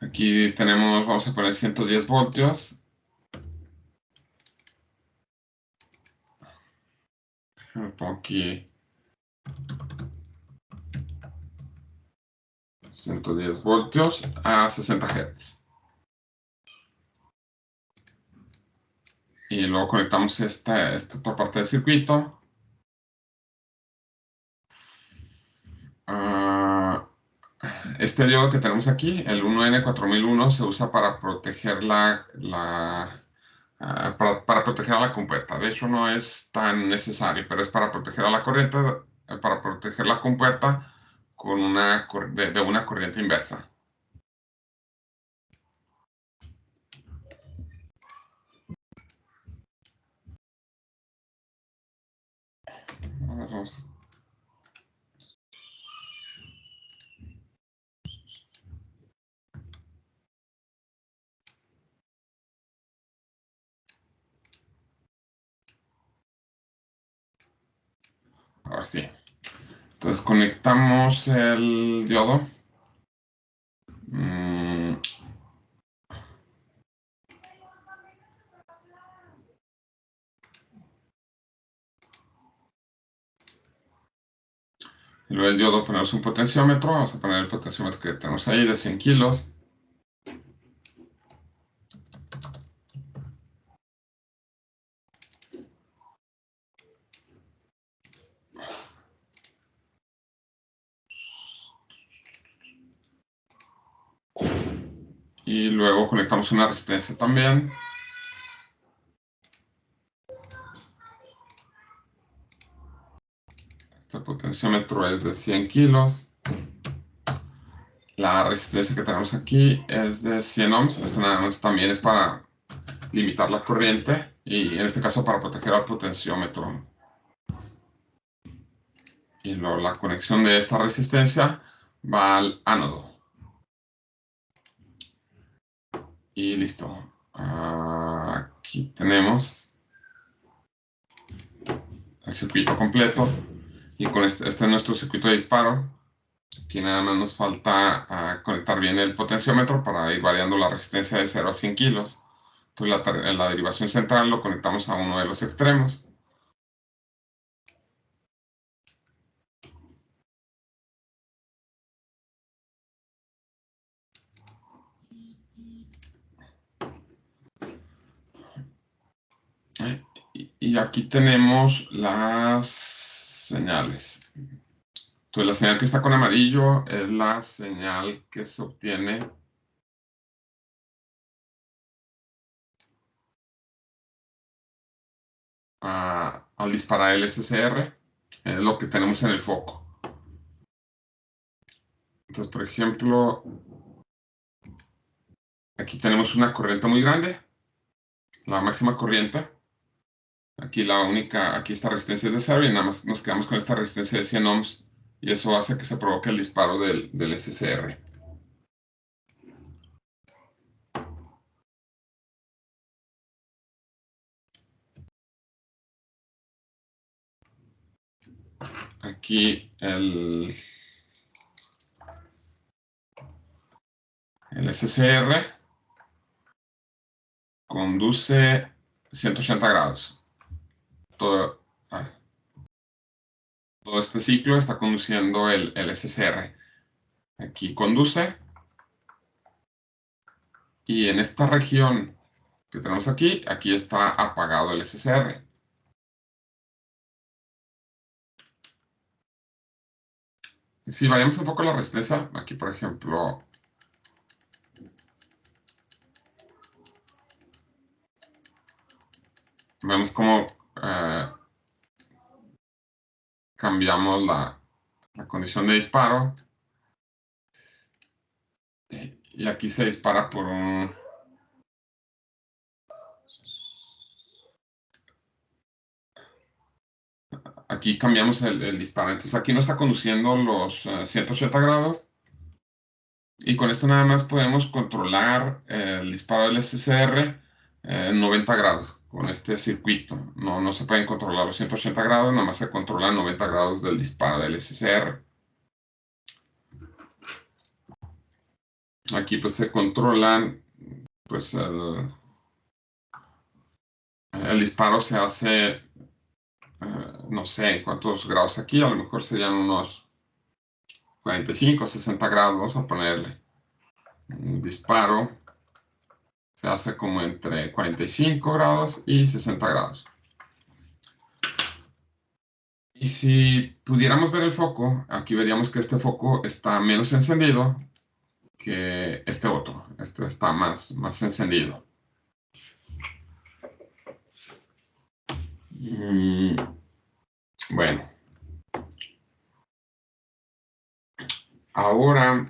Aquí tenemos, vamos a poner 110 voltios. Me pongo aquí 110 voltios a 60 Hz. Y luego conectamos esta otra parte del circuito. Este diodo que tenemos aquí, el 1N4001, se usa para proteger para proteger a la compuerta. De hecho, no es tan necesario, pero es para proteger a la corriente, para proteger la compuerta de una corriente inversa. Vamos. Ahora sí. Entonces conectamos el diodo. Y luego el diodo ponemos un potenciómetro. Vamos a poner el potenciómetro que tenemos ahí de 100 kilos. Y luego conectamos una resistencia también. Este potenciómetro es de 100 kilos. La resistencia que tenemos aquí es de 100 ohms. Esto nada más también es para limitar la corriente y en este caso para proteger al potenciómetro. Y luego la conexión de esta resistencia va al ánodo. Y listo. Aquí tenemos el circuito completo. Y con este es nuestro circuito de disparo. Aquí nada más nos falta conectar bien el potenciómetro para ir variando la resistencia de 0 a 100 kilos. Entonces la derivación central lo conectamos a uno de los extremos. Y aquí tenemos las señales. Entonces la señal que está con amarillo es la señal que se obtiene al disparar el SCR. Es lo que tenemos en el foco. Entonces, por ejemplo, aquí tenemos una corriente muy grande, la máxima corriente. Aquí aquí esta resistencia es de 0 y nada más nos quedamos con esta resistencia de 100 ohms y eso hace que se provoque el disparo del SCR. Aquí el SCR conduce 180 grados. Todo este ciclo está conduciendo el SCR. Aquí conduce. Y en esta región que tenemos aquí está apagado el SCR. Si variamos un poco la resistencia, aquí por ejemplo, vemos cómo cambiamos la condición de disparo. Y aquí se dispara por un... Aquí cambiamos el disparo. Entonces aquí no está conduciendo los 180 grados. Y con esto nada más podemos controlar el disparo del SCR en 90 grados con este circuito. No se pueden controlar los 180 grados, nada más se controlan 90 grados del disparo del SCR. Aquí pues se controlan, pues el disparo se hace, no sé cuántos grados aquí, a lo mejor serían unos 45, 60 grados, vamos a ponerle. El disparo se hace como entre 45 grados y 60 grados. Y si pudiéramos ver el foco, aquí veríamos que este foco está menos encendido que este otro. Este está más encendido. Bueno. Ahora...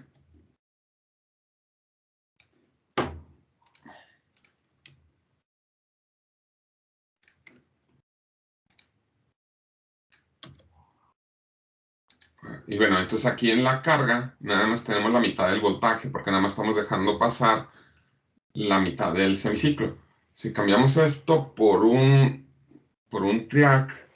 Y bueno, entonces aquí en la carga nada más tenemos la mitad del voltaje porque nada más estamos dejando pasar la mitad del semiciclo. Si cambiamos esto por un triac,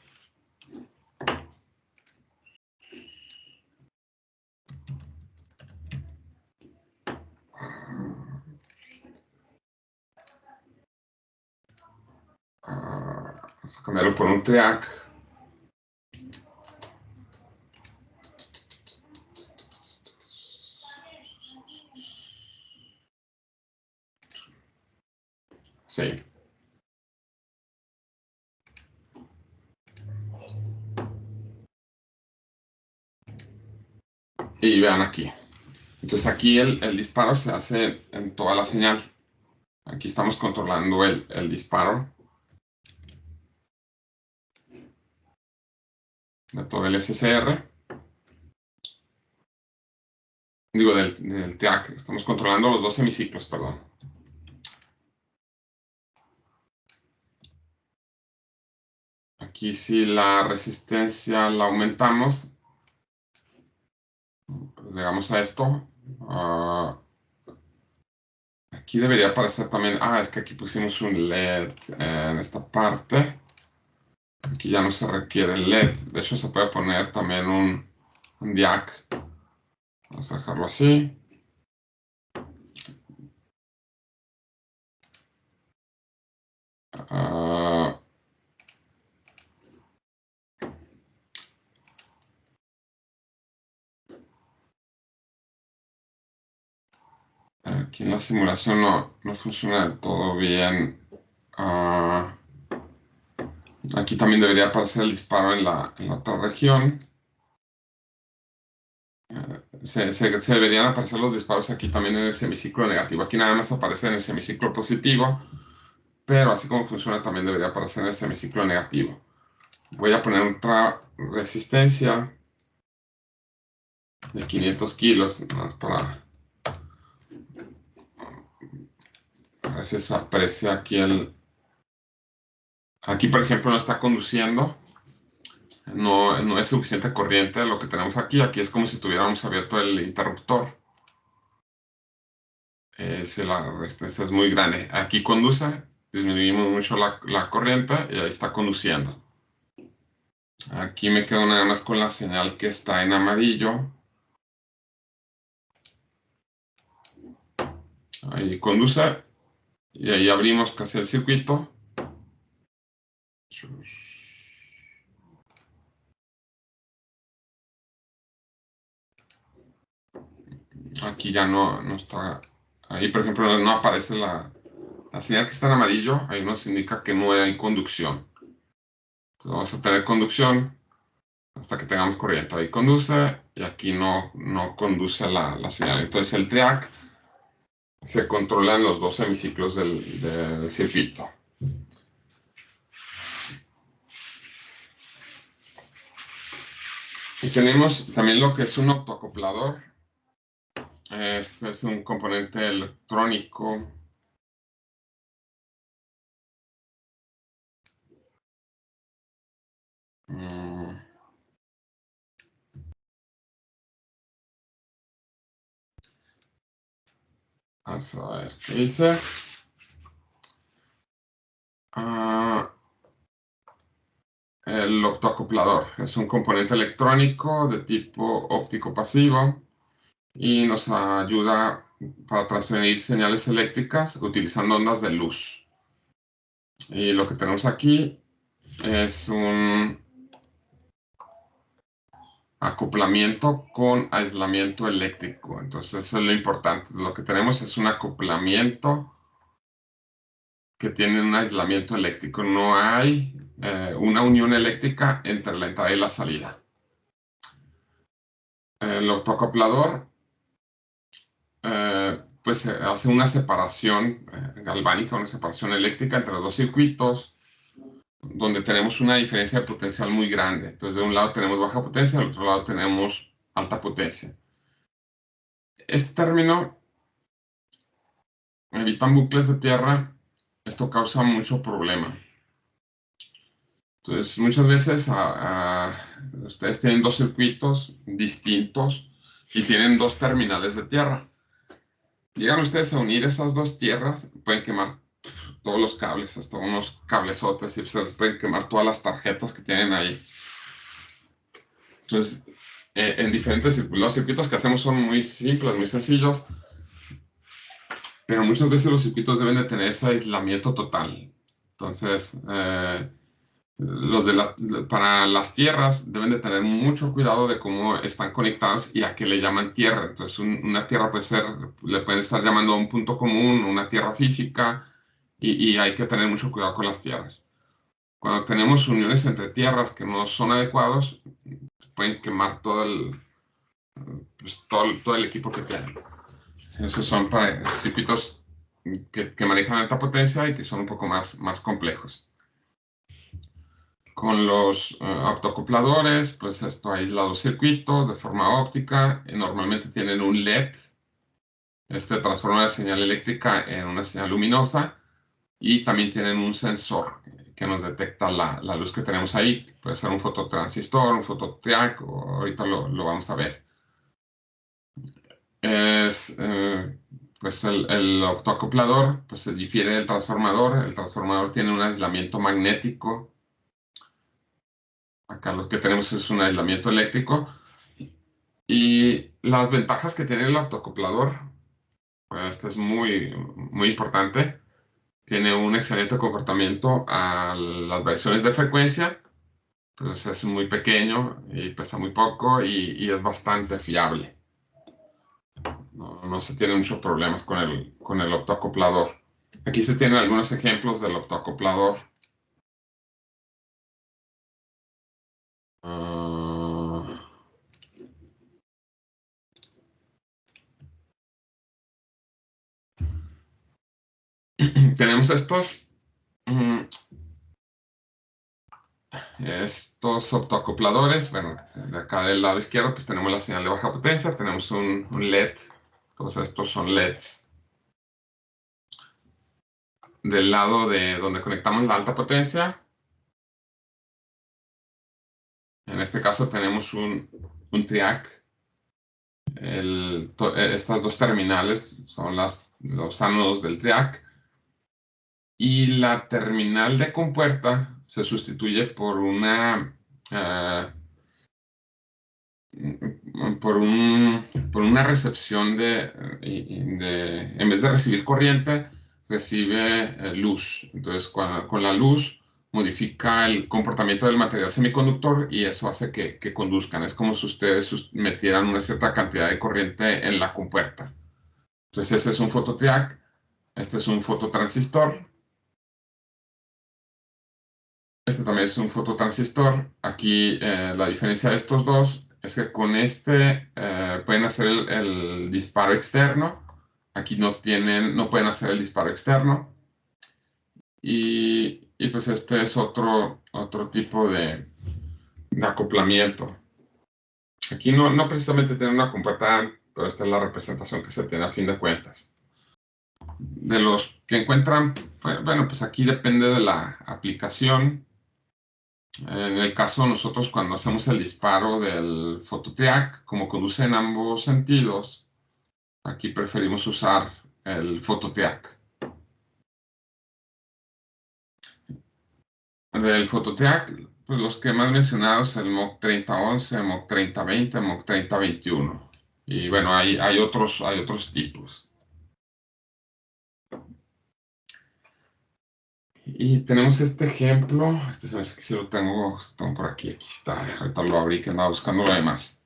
vamos a cambiarlo por un triac. Sí. Y vean aquí. Entonces aquí el disparo se hace en toda la señal. Aquí estamos controlando el disparo de todo el SCR. Digo, del TIAC. Estamos controlando los dos semiciclos, perdón. Aquí si la resistencia la aumentamos, Llegamos a esto. Aquí debería aparecer también, es que aquí pusimos un LED en esta parte. Aquí ya no se requiere el LED. De hecho, se puede poner también un jack. Vamos a dejarlo así. Aquí en la simulación no funciona del todo bien. Aquí también debería aparecer el disparo en la otra región. Se deberían aparecer los disparos aquí también en el semiciclo negativo. Aquí nada más aparece en el semiciclo positivo, pero así como funciona también debería aparecer en el semiciclo negativo. Voy a poner otra resistencia de 500 kilos, más para ver si se aprecia aquí Aquí, por ejemplo, no está conduciendo. No es suficiente corriente lo que tenemos aquí. Aquí es como si tuviéramos abierto el interruptor. Si la resistencia es muy grande. Aquí conduce, disminuimos mucho la corriente y ahí está conduciendo. Aquí me quedo nada más con la señal que está en amarillo. Ahí conduce y ahí abrimos casi el circuito. Aquí ya no está. Ahí, por ejemplo, no aparece la señal que está en amarillo. Ahí nos indica que no hay conducción. Entonces vamos a tener conducción hasta que tengamos corriente. Ahí conduce y aquí no conduce la señal. Entonces el triac se controla en los dos semiciclos del circuito. Y tenemos también lo que es un autoacoplador. Este es un componente electrónico. Vamos a ver qué dice. El optoacoplador es un componente electrónico de tipo óptico pasivo y nos ayuda para transferir señales eléctricas utilizando ondas de luz. Y lo que tenemos aquí es un acoplamiento con aislamiento eléctrico. Entonces eso es lo importante. Lo que tenemos es un acoplamiento que tiene un aislamiento eléctrico. No hay una unión eléctrica entre la entrada y la salida. El autoacoplador pues hace una separación galvánica, una separación eléctrica entre los dos circuitos, donde tenemos una diferencia de potencial muy grande. Entonces, de un lado tenemos baja potencia, del otro lado tenemos alta potencia. Este término, evitan bucles de tierra, esto causa mucho problema. Entonces, muchas veces ustedes tienen dos circuitos distintos y tienen dos terminales de tierra. Llegan ustedes a unir esas dos tierras, pueden quemar todos los cables, hasta unos cablesotes, y se les pueden quemar todas las tarjetas que tienen ahí. Entonces, en diferentes circuitos, los circuitos que hacemos son muy simples, muy sencillos, pero muchas veces los circuitos deben de tener ese aislamiento total. Entonces, para las tierras deben de tener mucho cuidado de cómo están conectadas y a qué le llaman tierra. Entonces, una tierra puede ser, le pueden estar llamando a un punto común, una tierra física, y hay que tener mucho cuidado con las tierras. Cuando tenemos uniones entre tierras que no son adecuados, pueden quemar todo el equipo que tienen. Esos son para circuitos que manejan alta potencia y que son un poco más complejos. Con los optoacopladores, pues esto aísla los circuitos de forma óptica. Normalmente tienen un LED. Este transforma la señal eléctrica en una señal luminosa. Y también tienen un sensor que nos detecta la luz que tenemos ahí. Puede ser un fototransistor, un fototriac, o ahorita lo vamos a ver. Entonces, pues el optoacoplador pues, se difiere del transformador. El transformador tiene un aislamiento magnético. Acá lo que tenemos es un aislamiento eléctrico. Y las ventajas que tiene el optoacoplador, pues, esto es muy, muy importante. Tiene un excelente comportamiento a las variaciones de frecuencia. Pues es muy pequeño y pesa muy poco y es bastante fiable. No se tienen muchos problemas con el optoacoplador. Aquí se tienen algunos ejemplos del optoacoplador. Tenemos estos optoacopladores. Bueno, de acá del lado izquierdo pues tenemos la señal de baja potencia, tenemos un LED. Todos estos son LEDs. Del lado de donde conectamos la alta potencia, en este caso tenemos un triac. Estas dos terminales son los ánodos del triac. Y la terminal de compuerta se sustituye por una recepción en vez de recibir corriente, recibe luz. Entonces, con la luz modifica el comportamiento del material semiconductor y eso hace que conduzcan. Es como si ustedes metieran una cierta cantidad de corriente en la compuerta. Entonces, este es un fototriac, este es un fototransistor. Este también es un fototransistor. Aquí la diferencia de estos dos es que con este pueden hacer el disparo externo. Aquí no pueden hacer el disparo externo. Y pues este es otro tipo de acoplamiento. Aquí no precisamente tiene una compuerta, pero esta es la representación que se tiene a fin de cuentas. De los que encuentran, bueno, pues aquí depende de la aplicación. En el caso nosotros cuando hacemos el disparo del fototriac, como conduce en ambos sentidos, aquí preferimos usar el fototriac. Del fototriac, pues los que más mencionados, el MOC 3011, MOC 3020, MOC 3021. Y bueno, hay otros tipos. Y tenemos este ejemplo, este se me hace que sí lo tengo por aquí está, ahorita lo abrí que andaba buscando lo demás.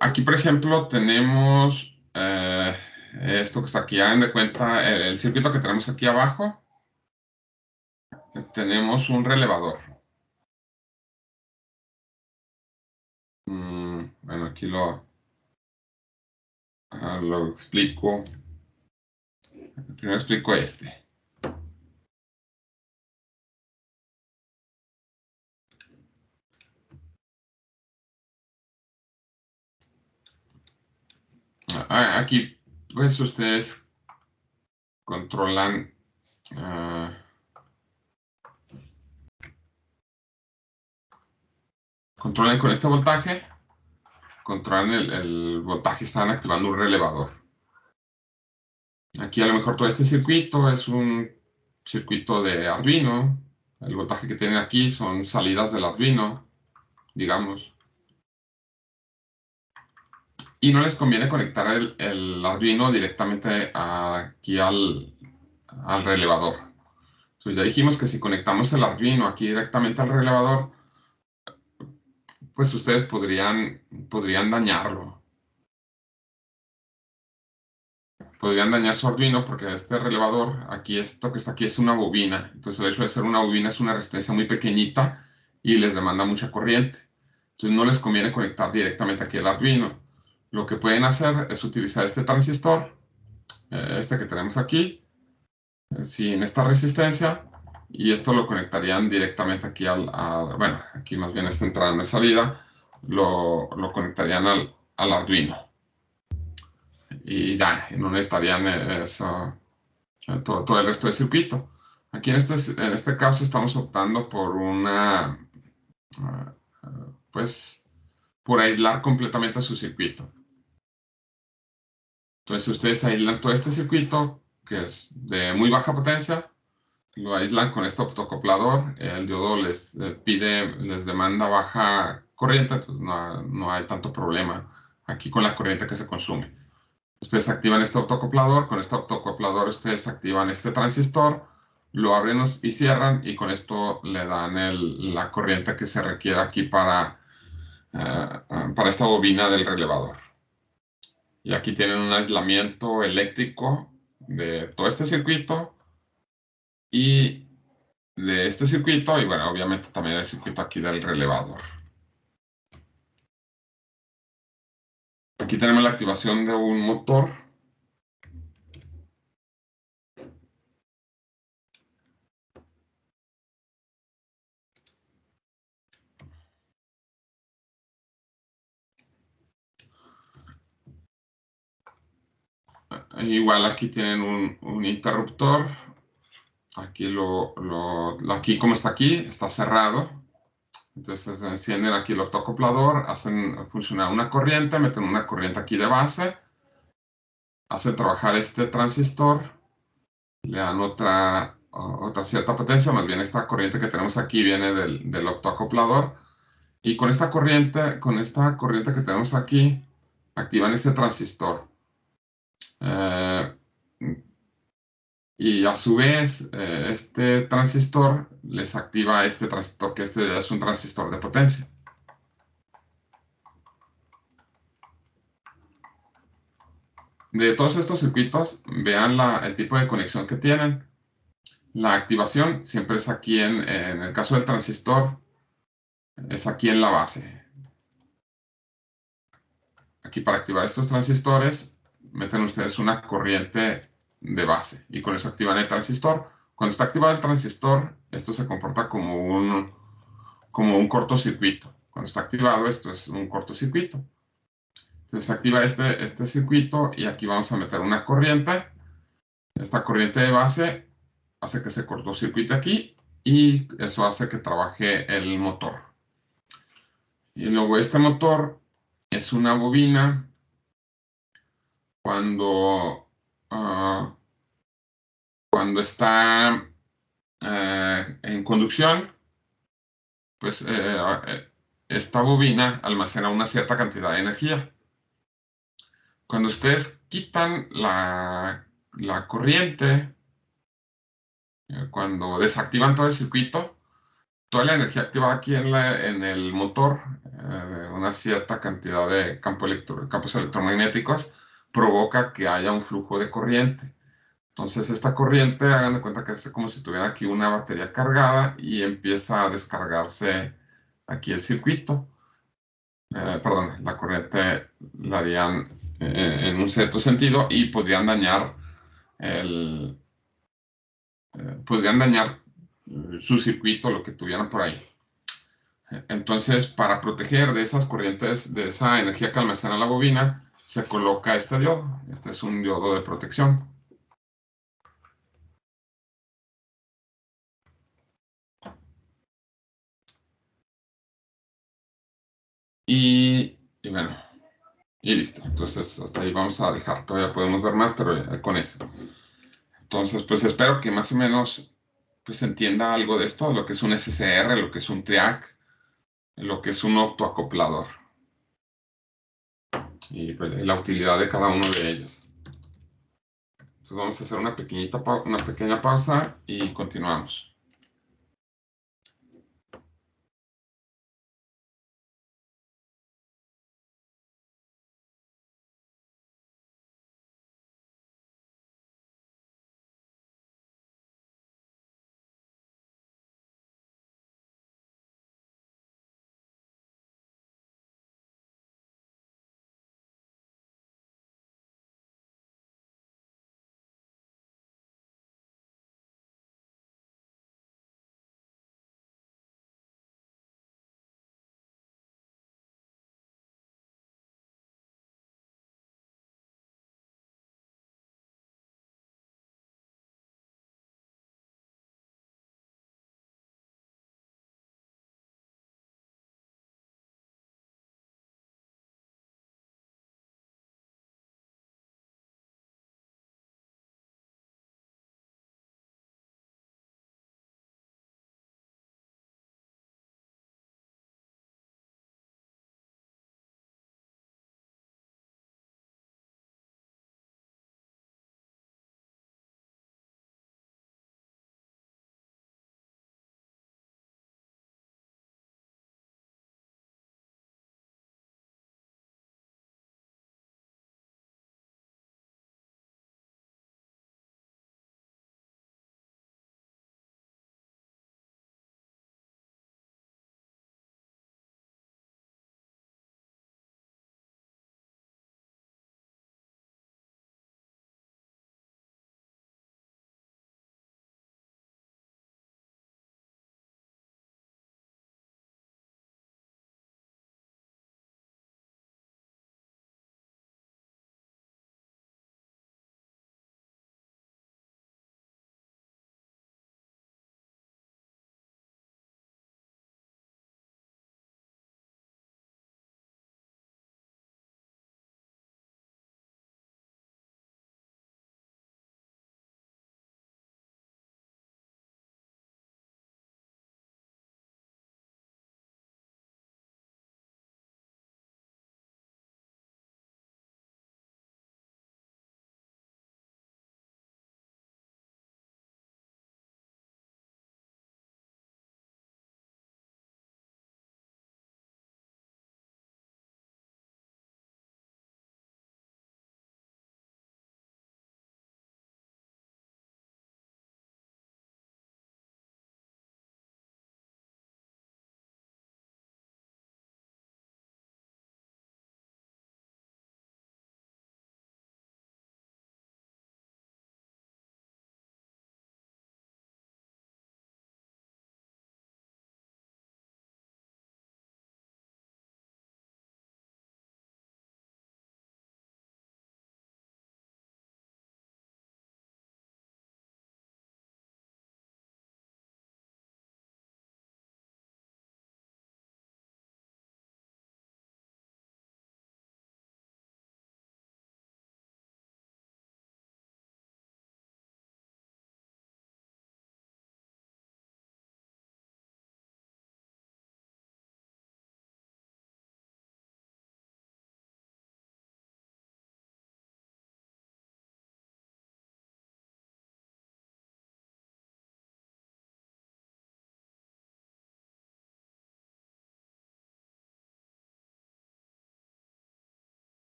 Aquí, por ejemplo, tenemos esto que está aquí, hagan de cuenta, el circuito que tenemos aquí abajo, tenemos un relevador. Bueno, aquí lo explico. Primero explico este. Aquí, pues, ustedes controlan con este voltaje, controlan el voltaje, están activando un relevador. Aquí a lo mejor todo este circuito es un circuito de Arduino. El voltaje que tienen aquí son salidas del Arduino, digamos. Y no les conviene conectar el Arduino directamente aquí al relevador. Entonces ya dijimos que si conectamos el Arduino aquí directamente al relevador, pues ustedes podrían dañarlo. Podrían dañar su Arduino porque este relevador, aquí esto que está aquí es una bobina. Entonces el hecho de ser una bobina es una resistencia muy pequeñita y les demanda mucha corriente. Entonces no les conviene conectar directamente aquí el Arduino. Lo que pueden hacer es utilizar este transistor, este que tenemos aquí, sin esta resistencia, y esto lo conectarían directamente aquí bueno, aquí más bien esta entrada no es salida, lo conectarían al Arduino. Y ya, no necesitarían todo el resto del circuito. Aquí en este caso estamos optando por pues, por aislar completamente su circuito. Entonces ustedes aíslan todo este circuito, que es de muy baja potencia, lo aíslan con este optocoplador. El diodo les les demanda baja corriente, entonces no hay tanto problema aquí con la corriente que se consume. Ustedes activan este optocoplador, con este optocoplador ustedes activan este transistor, lo abren y cierran y con esto le dan la corriente que se requiere aquí para esta bobina del relevador. Y aquí tienen un aislamiento eléctrico de todo este circuito y de este circuito y bueno, obviamente también el circuito aquí del relevador. Aquí tenemos la activación de un motor. Igual aquí tienen un interruptor. Aquí aquí como está aquí, está cerrado. Entonces encienden aquí el optocoplador, hacen funcionar una corriente, meten una corriente aquí de base, hacen trabajar este transistor, le dan otra cierta potencia, más bien esta corriente que tenemos aquí viene del optocoplador. Y con esta corriente que tenemos aquí, activan este transistor. Eh, y a su vez, este transistor les activa este transistor, que este es un transistor de potencia. De todos estos circuitos, vean el tipo de conexión que tienen. La activación siempre es aquí en el caso del transistor, es aquí en la base. Aquí para activar estos transistores, meten ustedes una corriente de base y con eso activan el transistor. Cuando está activado el transistor, esto se comporta como un cortocircuito. Cuando está activado, esto es un cortocircuito. Entonces se activa este circuito y aquí vamos a meter una corriente. Esta corriente de base hace que se cortocircuite aquí y eso hace que trabaje el motor. Y luego este motor es una bobina. Cuando, ah, cuando está en conducción, pues esta bobina almacena una cierta cantidad de energía. Cuando ustedes quitan la corriente, cuando desactivan todo el circuito, toda la energía activada aquí en el motor, una cierta cantidad de campos electromagnéticos, provoca que haya un flujo de corriente. Entonces esta corriente, hagan de cuenta que es como si tuviera aquí una batería cargada y empieza a descargarse aquí el circuito. Perdón, la corriente la harían en un cierto sentido y el, podrían dañar su circuito, lo que tuvieran por ahí. Entonces, para proteger de esas corrientes, de esa energía que almacena la bobina, se coloca este diodo. Este es un diodo de protección. Y bueno, y listo. Entonces, hasta ahí vamos a dejar. Todavía podemos ver más, pero con eso. Entonces, pues espero que más o menos pues entienda algo de esto, lo que es un SCR, lo que es un TRIAC, lo que es un optoacoplador y pues, la utilidad de cada uno de ellos. Entonces vamos a hacer una pequeña pausa y continuamos.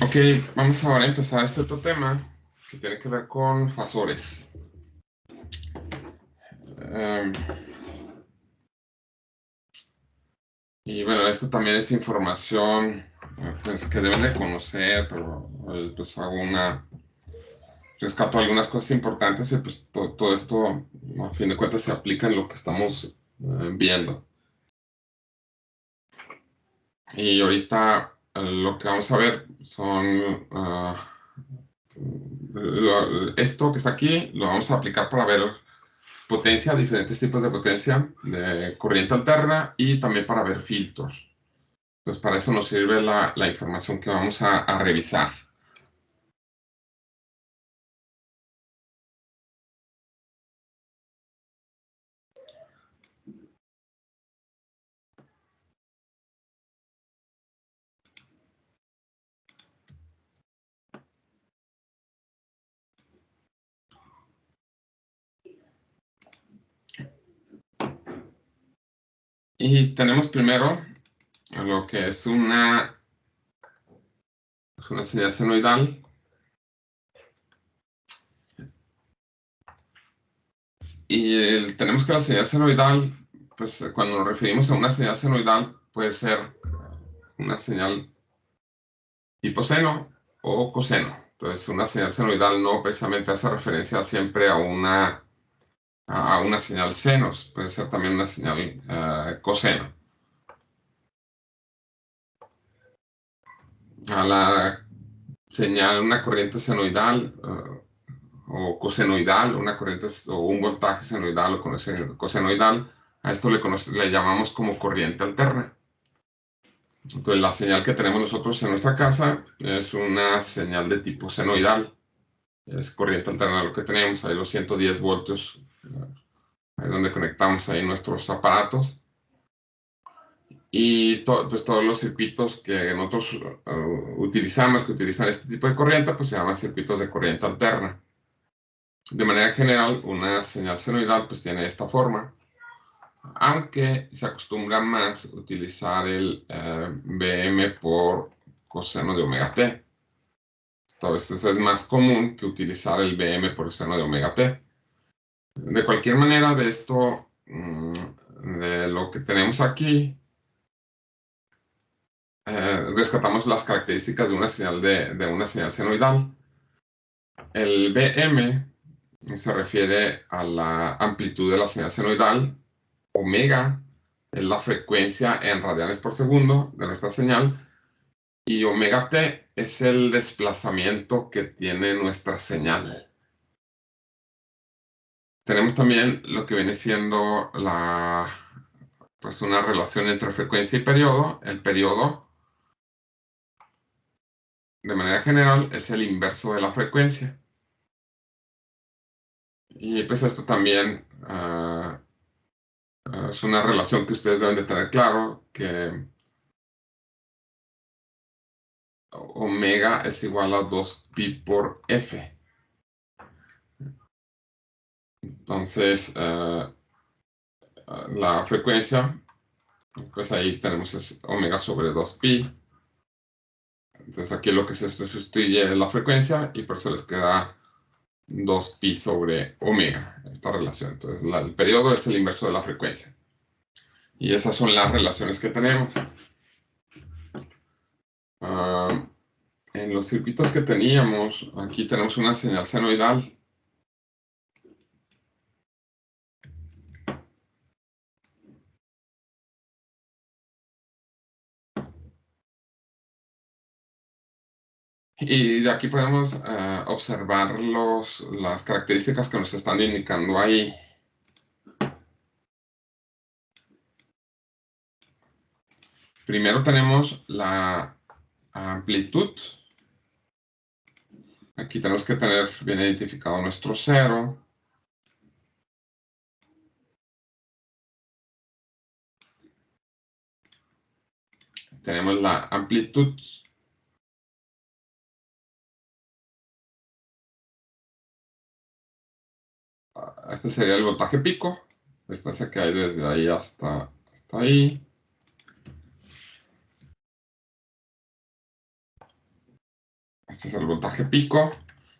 Ok, vamos ahora a empezar este otro tema que tiene que ver con fasores. Y bueno, esto también es información pues, que deben de conocer, pero pues rescato algunas cosas importantes y pues todo esto a fin de cuentas se aplica en lo que estamos viendo. Y ahorita lo que vamos a ver son esto que está aquí, lo vamos a aplicar para ver potencia, diferentes tipos de potencia, de corriente alterna y también para ver filtros. Entonces para eso nos sirve la información que vamos a revisar. Y tenemos primero lo que es una señal senoidal. Y tenemos que la señal senoidal, pues cuando nos referimos a una señal senoidal, puede ser una señal tipo seno o coseno. Entonces, una señal senoidal no precisamente hace referencia siempre a una señal senos, puede ser también una señal coseno. A la señal, una corriente senoidal o cosenoidal, una corriente o un voltaje senoidal o cosenoidal, a esto le llamamos como corriente alterna. Entonces, la señal que tenemos nosotros en nuestra casa es una señal de tipo senoidal. Es corriente alterna lo que tenemos, ahí los 110 voltios, ahí donde conectamos ahí nuestros aparatos. Y pues todos los circuitos que nosotros utilizamos, que utilizan este tipo de corriente, pues se llaman circuitos de corriente alterna. De manera general, una señal senoidal pues tiene esta forma, aunque se acostumbra más utilizar el Vm por coseno de omega t. Entonces es más común que utilizar el Vm por seno de omega t. De cualquier manera, de esto, de lo que tenemos aquí, rescatamos las características de una señal de una señal senoidal. El Vm se refiere a la amplitud de la señal senoidal. Omega es la frecuencia en radianes por segundo de nuestra señal. Y omega t es el desplazamiento que tiene nuestra señal. Tenemos también lo que viene siendo pues una relación entre frecuencia y periodo. El periodo, de manera general, es el inverso de la frecuencia. Y pues esto también es una relación que ustedes deben de tener claro, que omega es igual a 2pi por f. Entonces, la frecuencia, pues ahí tenemos es omega sobre 2pi. Entonces aquí lo que se sustituye es la frecuencia y por eso les queda 2pi sobre omega, esta relación. Entonces el periodo es el inverso de la frecuencia. Y esas son las relaciones que tenemos. En los circuitos que teníamos, aquí tenemos una señal senoidal. Y de aquí podemos observar las características que nos están indicando ahí. Primero tenemos la amplitud. Aquí tenemos que tener bien identificado nuestro cero. Tenemos la amplitud. Este sería el voltaje pico. Distancia que hay desde ahí hasta ahí. Este es el voltaje pico,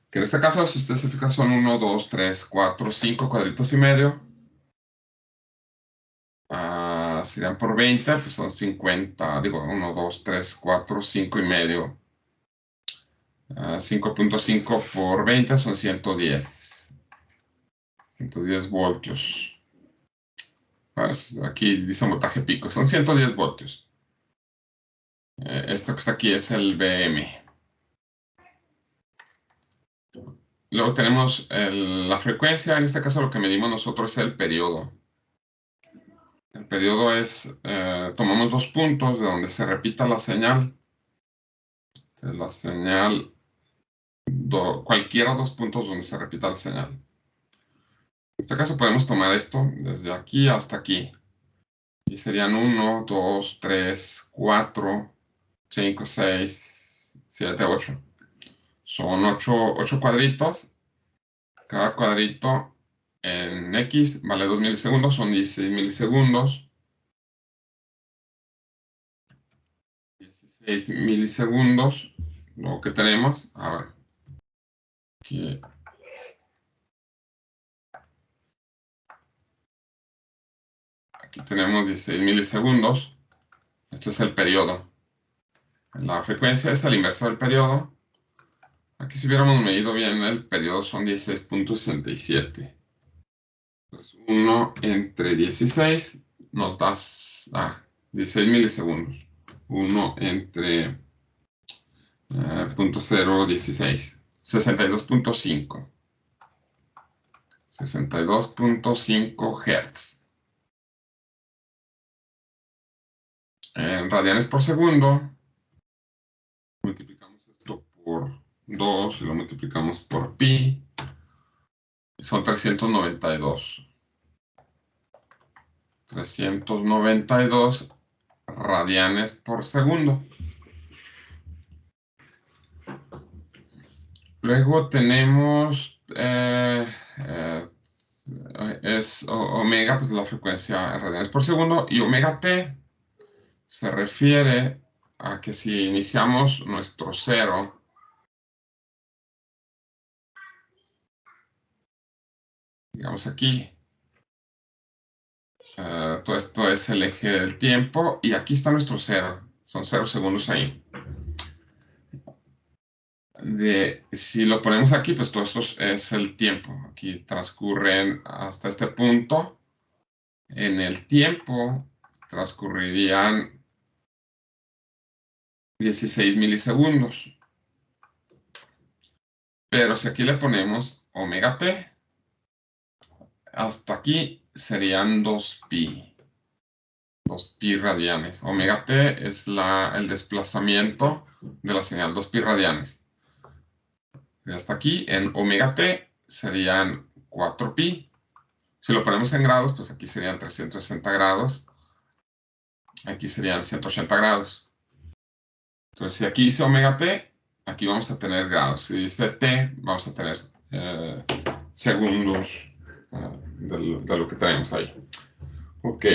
que en este caso, si usted se fija, son 1, 2, 3, 4, 5 cuadritos y medio. Serían por 20, pues son 50, digo, 1, 2, 3, 4, 5 y medio. 5.5 por 20 son 110. 110 voltios. Aquí dice voltaje pico, son 110 voltios. Esto que está aquí es el VM. Luego tenemos la frecuencia, en este caso lo que medimos nosotros es el periodo. El periodo es, tomamos 2 puntos de donde se repita la señal. La señal, cualquiera de 2 puntos donde se repita la señal. En este caso podemos tomar esto desde aquí hasta aquí. Y serían 1, 2, 3, 4, 5, 6, 7, 8. Son 8 cuadritos. Cada cuadrito en X vale 2 milisegundos, son 16 milisegundos. 16 milisegundos, lo que tenemos. A ver. Aquí tenemos 16 milisegundos. Esto es el periodo. La frecuencia es el inverso del periodo. Aquí si hubiéramos medido bien el periodo son 16.67. Entonces 1 entre 16 nos da 16 milisegundos. 1 entre 0.016. 62.5. 62.5 Hz. En radianes por segundo, multiplicamos esto por 2 y lo multiplicamos por pi, son 392. 392 radianes por segundo. Luego tenemos, es omega, pues la frecuencia en radianes por segundo, y omega t se refiere a que si iniciamos nuestro cero, digamos aquí, todo esto es el eje del tiempo, y aquí está nuestro cero, son 0 segundos ahí. Si lo ponemos aquí, pues todo esto es el tiempo. Aquí transcurren hasta este punto. En el tiempo transcurrirían 16 milisegundos. Pero si aquí le ponemos omega t, hasta aquí serían 2pi. 2pi radianes. Omega t es el desplazamiento de la señal, 2pi radianes. Hasta aquí, en omega t, serían 4pi. Si lo ponemos en grados, pues aquí serían 360 grados. Aquí serían 180 grados. Entonces, si aquí dice omega t, aquí vamos a tener grados. Si dice t, vamos a tener segundos de lo que tenemos ahí. Ok.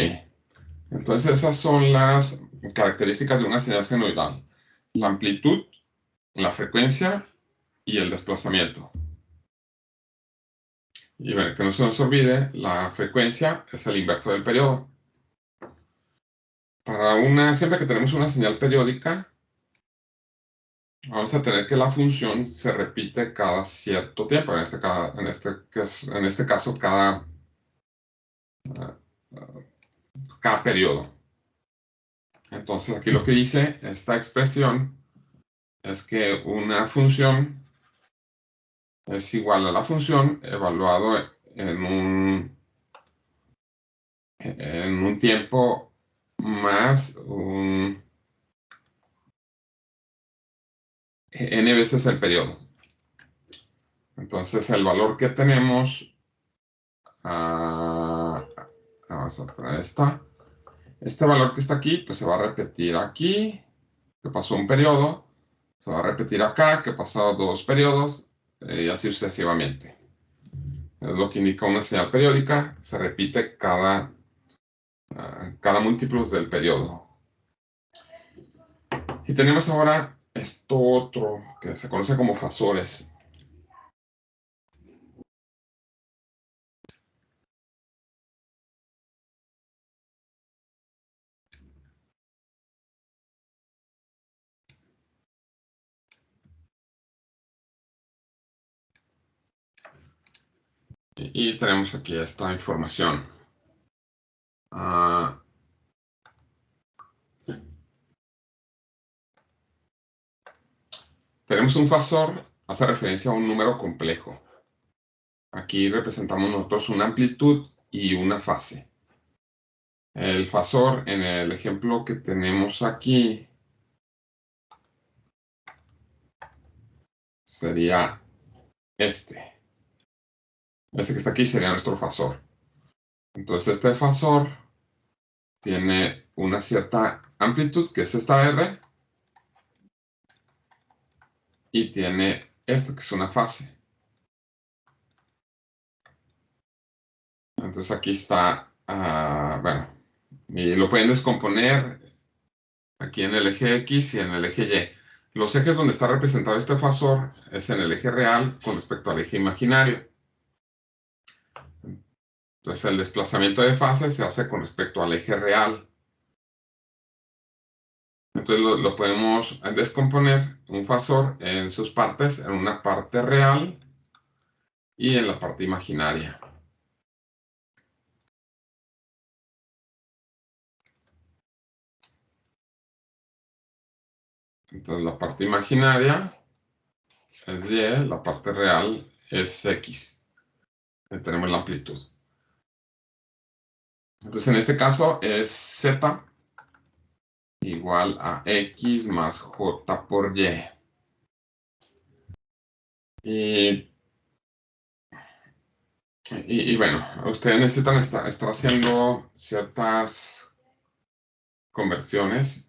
Entonces, esas son las características de una señal senoidal. La amplitud, la frecuencia y el desplazamiento. Y bueno, que no se nos olvide, la frecuencia es el inverso del periodo. Siempre que tenemos una señal periódica, vamos a tener que la función se repite cada cierto tiempo. En este caso, cada periodo. Entonces, aquí lo que dice esta expresión es que una función es igual a la función evaluado en un tiempo más n veces el periodo. Entonces, el valor que tenemos, vamos a poner este valor que está aquí, pues se va a repetir aquí, que pasó un periodo, se va a repetir acá, que pasó 2 periodos, y así sucesivamente. Es lo que indica una señal periódica, se repite cada múltiplos del periodo. Y tenemos ahora esto otro que se conoce como fasores. Y tenemos aquí esta información. Tenemos un fasor, hace referencia a un número complejo. Aquí representamos nosotros una amplitud y una fase. El fasor, en el ejemplo que tenemos aquí, sería este. Este que está aquí sería nuestro fasor. Entonces este fasor tiene una cierta amplitud, que es esta R, y tiene esto, que es una fase. Entonces aquí está, bueno, y lo pueden descomponer aquí en el eje X y en el eje Y. Los ejes donde está representado este fasor es en el eje real con respecto al eje imaginario. Entonces el desplazamiento de fase se hace con respecto al eje real. Entonces lo podemos descomponer un fasor en sus partes, en una parte real y en la parte imaginaria. Entonces la parte imaginaria es Y, la parte real es X. Ahí tenemos la amplitud. Entonces en este caso es Z igual a X más J por Y. Y bueno, ustedes necesitan estar haciendo ciertas conversiones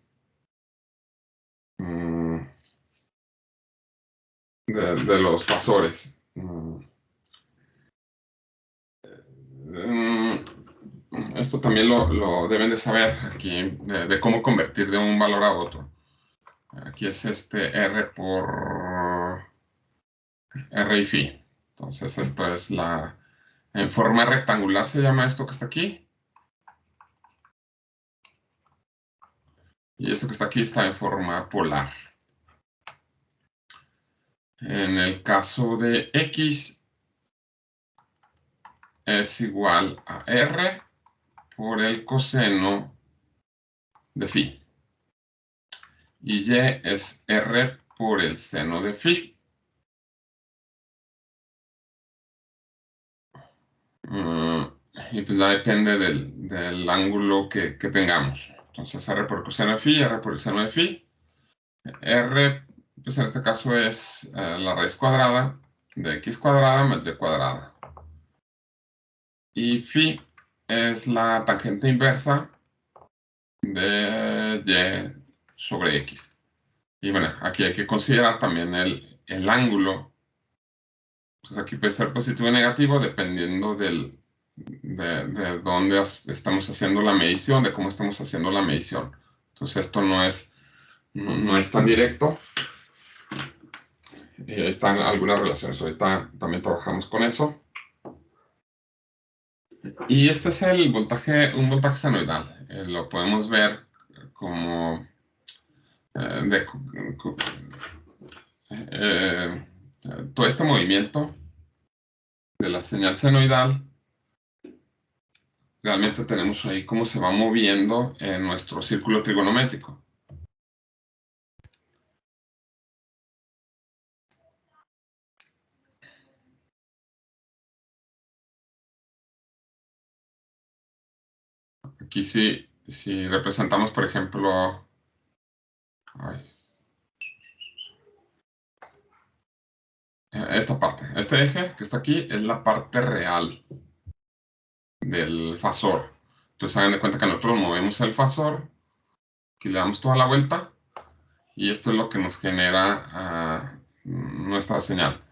de los fasores. Esto también lo deben de saber aquí, de cómo convertir de un valor a otro. Aquí es R por R y phi. Entonces esto es en forma rectangular se llama esto que está aquí. Y esto que está aquí está en forma polar. En el caso de X es igual a R por el coseno de phi. Y Y es R por el seno de phi. Y pues ya depende del ángulo que tengamos. Entonces R por el coseno de phi, R por el seno de phi. R, pues en este caso es la raíz cuadrada de X cuadrada más Y cuadrada. Y phi es la tangente inversa de Y sobre X. Y bueno, aquí hay que considerar también el ángulo. Pues aquí puede ser positivo o negativo dependiendo de dónde estamos haciendo la medición, de cómo estamos haciendo la medición. Entonces esto no es tan directo. Están algunas relaciones. Ahorita también trabajamos con eso. Y este es un voltaje senoidal. Lo podemos ver como todo este movimiento de la señal senoidal. Realmente tenemos ahí cómo se va moviendo en nuestro círculo trigonométrico. Aquí si representamos, por ejemplo, esta parte. Este eje que está aquí es la parte real del fasor. Entonces hagan de cuenta que nosotros movemos el fasor, aquí le damos toda la vuelta, y esto es lo que nos genera nuestra señal.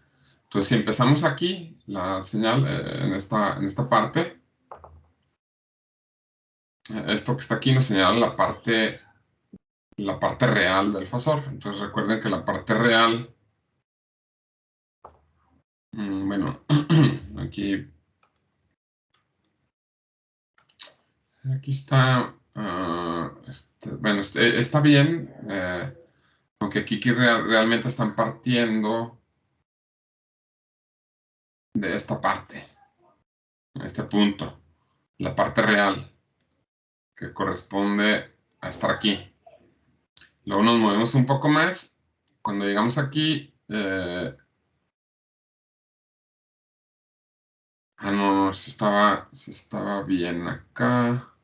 Entonces si empezamos aquí, la señal en esta parte, esto que está aquí nos señala la parte la parte real del fasor. Entonces recuerden que la parte real, bueno, aquí está, bueno, está bien, aunque aquí realmente están partiendo de esta parte, este punto, la parte real, que corresponde a estar aquí. Luego nos movemos un poco más. Cuando llegamos aquí, no, si estaba bien acá.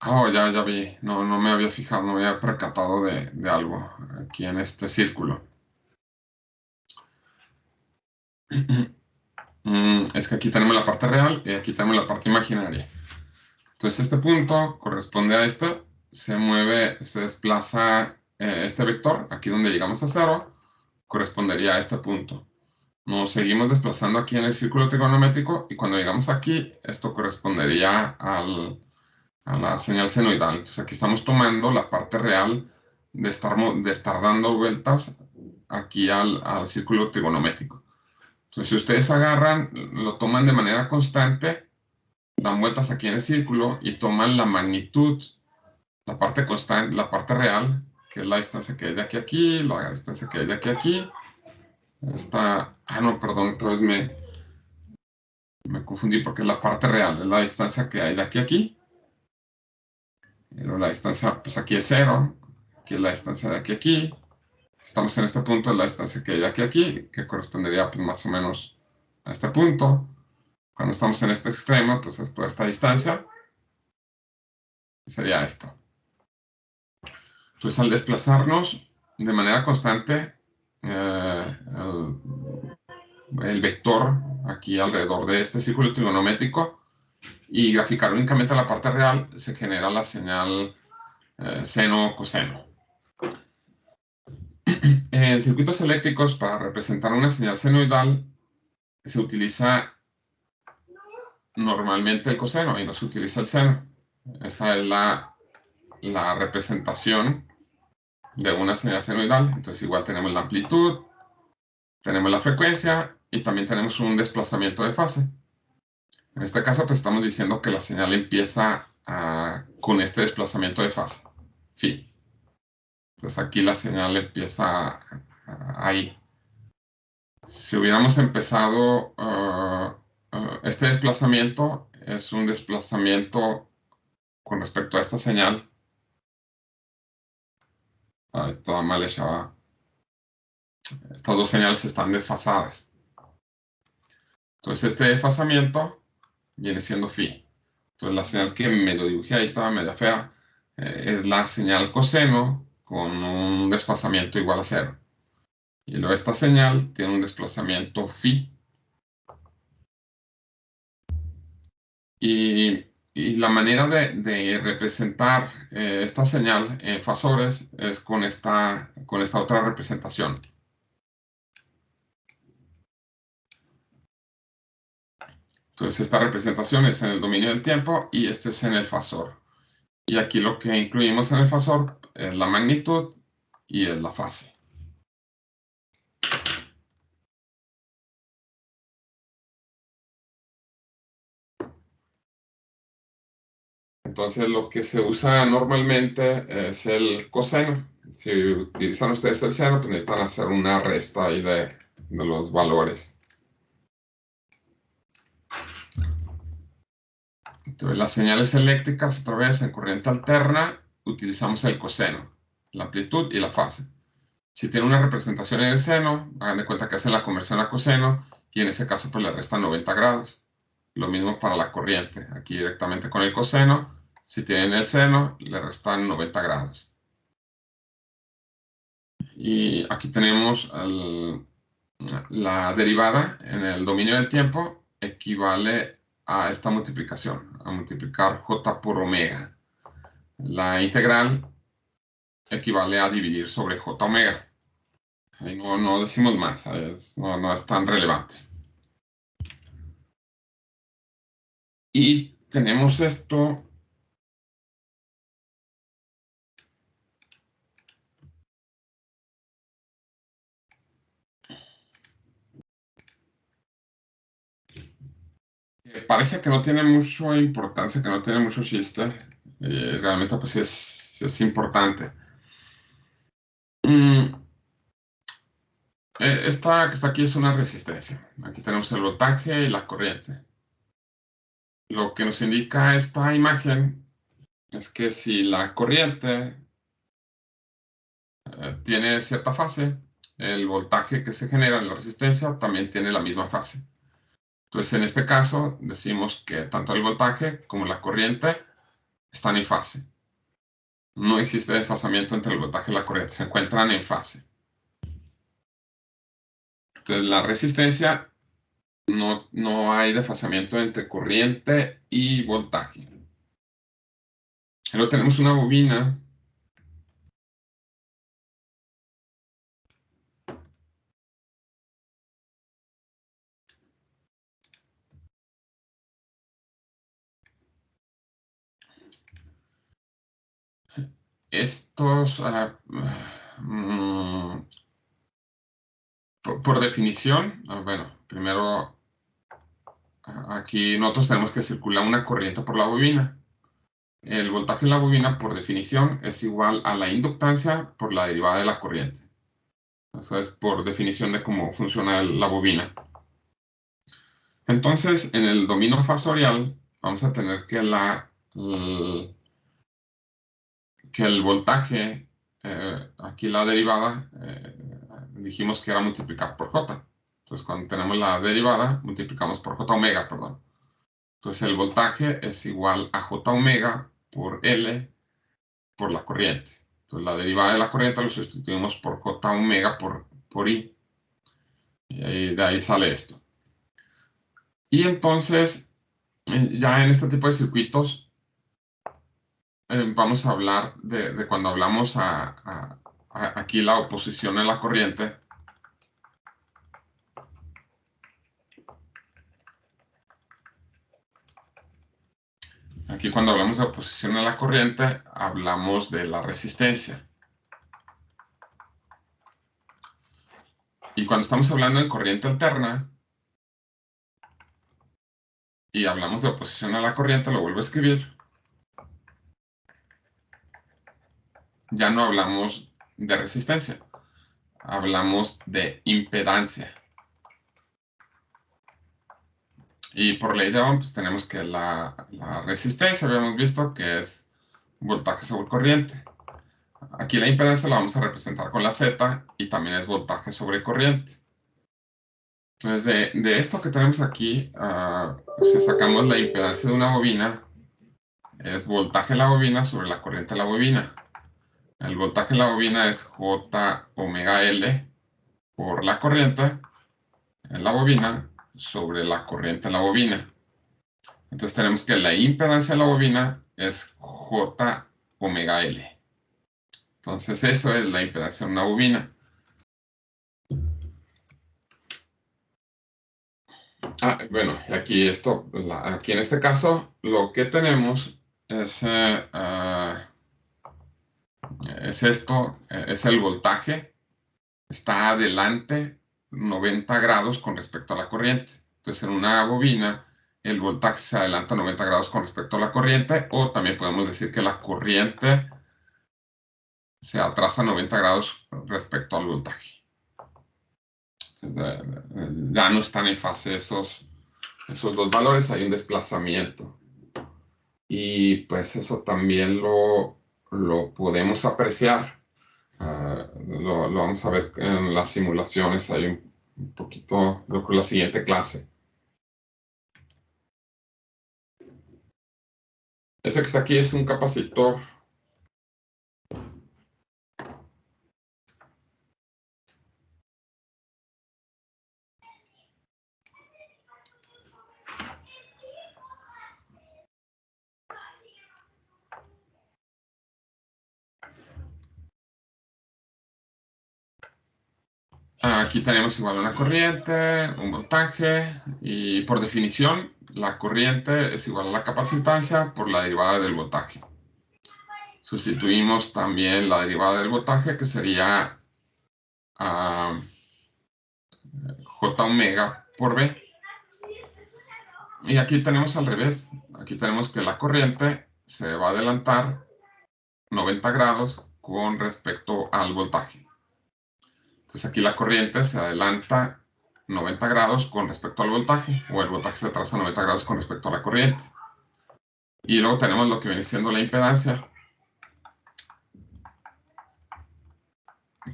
Oh, ya vi. No me había fijado, no me había percatado de algo aquí en este círculo. Es que aquí tenemos la parte real y aquí tenemos la parte imaginaria. Entonces este punto corresponde a esto, se mueve, se desplaza este vector, aquí donde llegamos a 0, correspondería a este punto. Nos seguimos desplazando aquí en el círculo trigonométrico y cuando llegamos aquí, esto correspondería a la señal senoidal. Entonces aquí estamos tomando la parte real de estar dando vueltas aquí al círculo trigonométrico. Entonces si ustedes agarran, lo toman de manera constante, dan vueltas aquí en el círculo y toman la magnitud, la parte constante, la parte real, que es la distancia que hay de aquí a aquí, la distancia que hay de aquí a aquí. No, perdón, otra vez me confundí porque es la parte real, es la distancia que hay de aquí a aquí. Pero la distancia, pues aquí es 0, aquí es la distancia de aquí a aquí. Estamos en este punto, es la distancia que hay de aquí a aquí, que correspondería pues más o menos a este punto. Cuando estamos en este extremo, pues es toda esta distancia. Sería esto. Entonces al desplazarnos de manera constante, el vector aquí alrededor de este círculo trigonométrico y graficar únicamente la parte real, se genera la señal seno o coseno. En circuitos eléctricos, para representar una señal senoidal, se utiliza normalmente el coseno y no se utiliza el seno. Esta es la representación de una señal senoidal. Entonces igual tenemos la amplitud, tenemos la frecuencia y también tenemos un desplazamiento de fase. En este caso, pues estamos diciendo que la señal empieza con este desplazamiento de fase, phi. Entonces aquí la señal empieza ahí. Si hubiéramos empezado, este desplazamiento es un desplazamiento con respecto a esta señal. Toda mal hecha. Estas dos señales están desfasadas. Entonces este desfasamiento viene siendo phi. Entonces la señal que me lo dibujé ahí toda media fea es la señal coseno con un desfasamiento igual a 0. Y luego esta señal tiene un desplazamiento phi. Y la manera de representar esta señal en fasores es con esta otra representación. Entonces esta representación es en el dominio del tiempo y este es en el fasor. Y aquí lo que incluimos en el fasor es la magnitud y es la fase. Entonces lo que se usa normalmente es el coseno. Si utilizan ustedes el seno, pues necesitan hacer una resta ahí de los valores. Entonces las señales eléctricas, otra vez en corriente alterna, utilizamos el coseno, la amplitud y la fase. Si tiene una representación en el seno, hagan de cuenta que hacen la conversión a coseno y en ese caso pues le restan 90 grados. Lo mismo para la corriente, aquí directamente con el coseno. Si tienen el seno, le restan 90 grados. Y aquí tenemos la derivada en el dominio del tiempo, equivale a esta multiplicación, a multiplicar j por omega. La integral equivale a dividir sobre j omega. Ahí no decimos más, no es tan relevante. Y tenemos esto. Parece que no tiene mucha importancia, que no tiene mucho chiste. Realmente pues sí es importante. Esta que está aquí es una resistencia. Aquí tenemos el voltaje y la corriente. Lo que nos indica esta imagen es que si la corriente tiene cierta fase, el voltaje que se genera en la resistencia también tiene la misma fase. Entonces, en este caso, decimos que tanto el voltaje como la corriente están en fase. No existe desfasamiento entre el voltaje y la corriente, se encuentran en fase. Entonces, la resistencia no hay desfasamiento entre corriente y voltaje. Luego tenemos una bobina. Estos, por definición, bueno, primero aquí nosotros tenemos que circular una corriente por la bobina. El voltaje en la bobina, por definición, es igual a la inductancia por la derivada de la corriente. Eso es por definición de cómo funciona la bobina. Entonces, en el dominio fasorial, vamos a tener que el voltaje, aquí la derivada, dijimos que era multiplicar por J. Entonces, cuando tenemos la derivada, multiplicamos por J omega, perdón. Entonces, el voltaje es igual a J omega por L por la corriente. Entonces, la derivada de la corriente lo sustituimos por J omega por I. Y de ahí sale esto. Y entonces, ya en este tipo de circuitos, vamos a hablar de cuando hablamos aquí la oposición en la corriente. Aquí cuando hablamos de oposición a la corriente, hablamos de la resistencia. Y cuando estamos hablando de corriente alterna y hablamos de oposición a la corriente, lo vuelvo a escribir, ya no hablamos de resistencia, hablamos de impedancia. Y por ley de Ohm, pues tenemos que la resistencia, habíamos visto que es voltaje sobre corriente. Aquí la impedancia la vamos a representar con la Z y también es voltaje sobre corriente. Entonces, de esto que tenemos aquí, si sacamos la impedancia de una bobina, es voltaje en la bobina sobre la corriente de la bobina. El voltaje en la bobina es J omega L por la corriente en la bobina sobre la corriente en la bobina. Entonces tenemos que la impedancia de la bobina es J omega L. Entonces eso es la impedancia de una bobina. Bueno, aquí aquí en este caso lo que tenemos es esto, es el voltaje, está adelante 90 grados con respecto a la corriente. Entonces en una bobina el voltaje se adelanta 90 grados con respecto a la corriente, o también podemos decir que la corriente se atrasa 90 grados respecto al voltaje. Entonces, ya no están en fase esos dos valores, hay un desplazamiento. Y pues eso también lo podemos apreciar. Lo vamos a ver en las simulaciones, hay un poquito, creo que la siguiente clase. Ese que está aquí es un capacitor. Aquí tenemos igual una corriente, un voltaje, y por definición, la corriente es igual a la capacitancia por la derivada del voltaje. Sustituimos también la derivada del voltaje, que sería J omega por B. Y aquí tenemos al revés. Aquí tenemos que la corriente se va a adelantar 90 grados con respecto al voltaje. Entonces aquí la corriente se adelanta 90 grados con respecto al voltaje, o el voltaje se atrasa 90 grados con respecto a la corriente. Y luego tenemos lo que viene siendo la impedancia,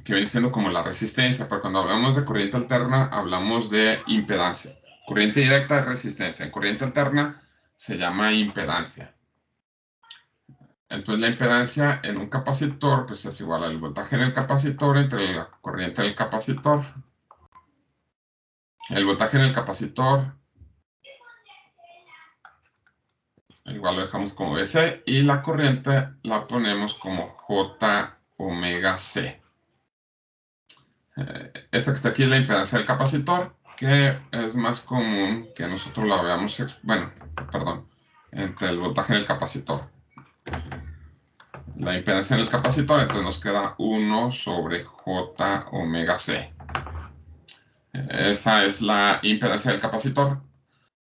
que viene siendo como la resistencia, pero cuando hablamos de corriente alterna, hablamos de impedancia. Corriente directa es resistencia, en corriente alterna se llama impedancia. Entonces la impedancia en un capacitor pues es igual al voltaje en el capacitor entre la corriente del capacitor. El voltaje en el capacitor igual lo dejamos como BC y la corriente la ponemos como J omega C. Esta que está aquí es la impedancia del capacitor, que es más común que nosotros la veamos, entre el voltaje en el capacitor. La impedancia en el capacitor, entonces nos queda 1 sobre J omega C. Esa es la impedancia del capacitor.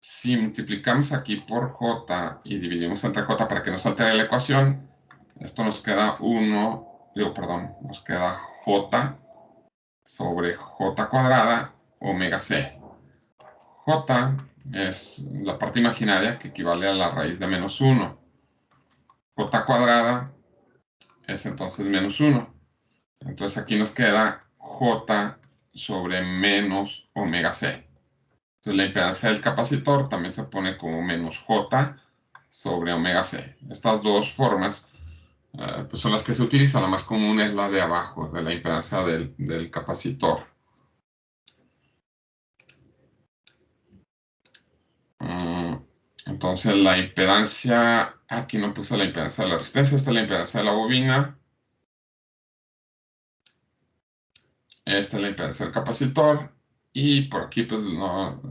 Si multiplicamos aquí por J y dividimos entre J para que no se altere la ecuación, esto nos queda nos queda J sobre J cuadrada omega C. J es la parte imaginaria que equivale a la raíz de menos 1. J cuadrada es entonces menos 1. Entonces aquí nos queda J sobre menos omega C. Entonces la impedancia del capacitor también se pone como menos J sobre omega C. Estas dos formas pues son las que se utilizan. La más común es la de abajo, de la impedancia del capacitor. Entonces la impedancia, aquí no puse la impedancia de la resistencia, esta es la impedancia de la bobina. Esta es la impedancia del capacitor. Y por aquí pues no,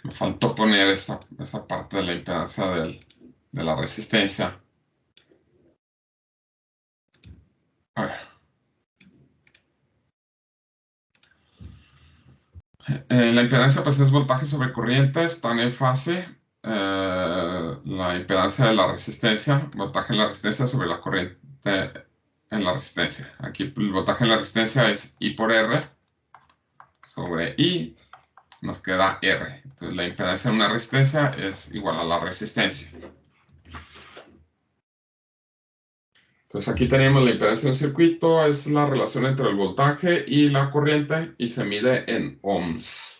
me faltó poner esa parte de la impedancia de la resistencia. A ver. La impedancia pues es voltaje sobre corriente, están en fase. La impedancia de la resistencia, voltaje en la resistencia sobre la corriente en la resistencia. Aquí el voltaje en la resistencia es I por R sobre I, nos queda R. Entonces la impedancia en una resistencia es igual a la resistencia. Entonces aquí tenemos la impedancia de un circuito, es la relación entre el voltaje y la corriente y se mide en ohms.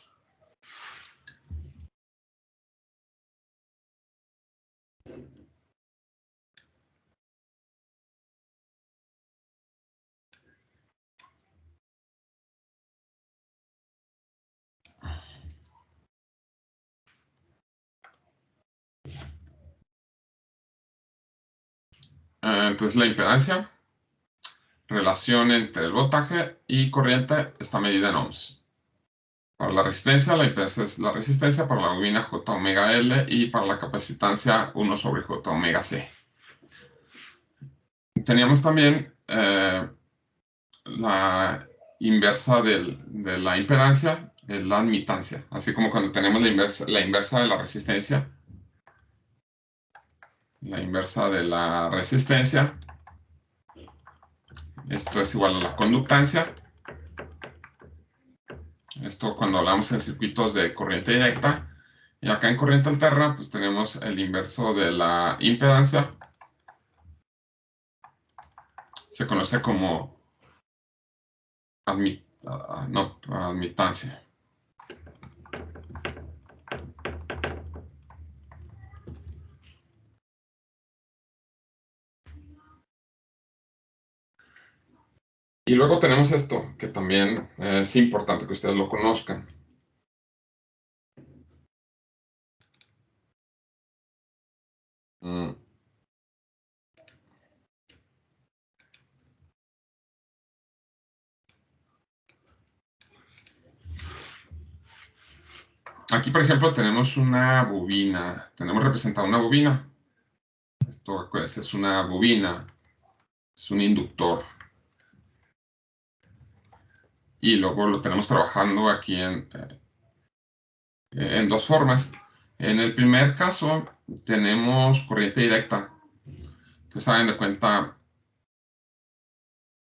Entonces la impedancia, relación entre el voltaje y corriente, está medida en ohms. Para la resistencia, la impedancia es la resistencia, para la bobina J omega L y para la capacitancia 1 sobre J omega C. Teníamos también la inversa de la impedancia, es la admitancia. Así como cuando tenemos la inversa de la resistencia, esto es igual a la conductancia. Esto cuando hablamos en circuitos de corriente directa. Y acá en corriente alterna, pues tenemos el inverso de la impedancia. Se conoce como admitancia. Y luego tenemos esto, que también es importante que ustedes lo conozcan. Aquí, por ejemplo, tenemos una bobina. Tenemos representada una bobina. Esto pues, es una bobina. Es un inductor. Y luego lo tenemos trabajando aquí en dos formas. En el primer caso, tenemos corriente directa. Ustedes saben de cuenta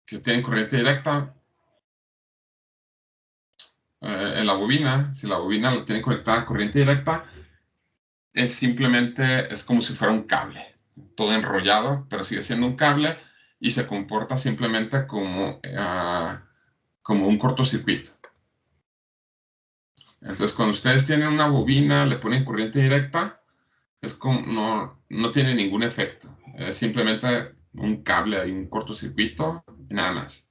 que tienen corriente directa en la bobina. Si la bobina la tiene conectada a corriente directa, es como si fuera un cable, todo enrollado, pero sigue siendo un cable y se comporta simplemente como un cortocircuito. Entonces, cuando ustedes tienen una bobina, le ponen corriente directa, no tiene ningún efecto. Es simplemente un cable, hay un cortocircuito y nada más.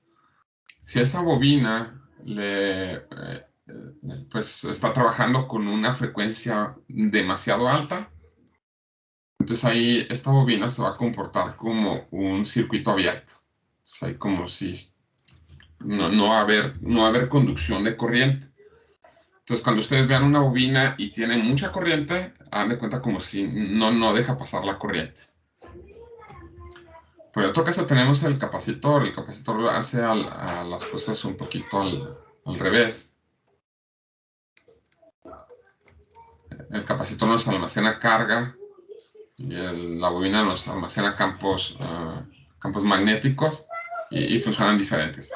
Si esa bobina pues está trabajando con una frecuencia demasiado alta, entonces ahí esta bobina se va a comportar como un circuito abierto. O sea, como si no va a haber conducción de corriente. Entonces, cuando ustedes vean una bobina y tiene mucha corriente, hagan de cuenta como si no deja pasar la corriente. Por otro caso tenemos el capacitor. El capacitor hace a las cosas un poquito al revés. El capacitor nos almacena carga y la bobina nos almacena campos magnéticos y funcionan diferentes.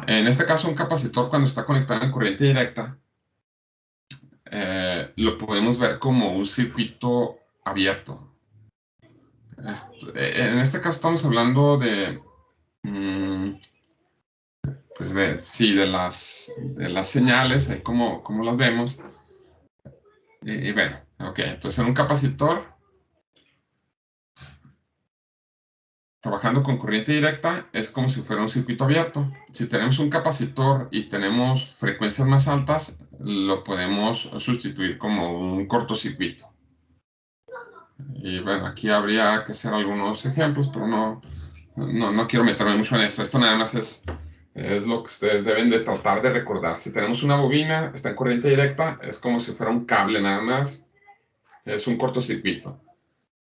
En este caso, un capacitor cuando está conectado en corriente directa, lo podemos ver como un circuito abierto. En este caso estamos hablando pues de las señales, ahí como las vemos. Y bueno, ok, entonces en un capacitor, trabajando con corriente directa, es como si fuera un circuito abierto. Si tenemos un capacitor y tenemos frecuencias más altas, lo podemos sustituir como un cortocircuito. Y bueno, aquí habría que hacer algunos ejemplos, pero no quiero meterme mucho en esto. Esto nada más es lo que ustedes deben de tratar de recordar. Si tenemos una bobina, está en corriente directa, es como si fuera un cable nada más. Es un cortocircuito.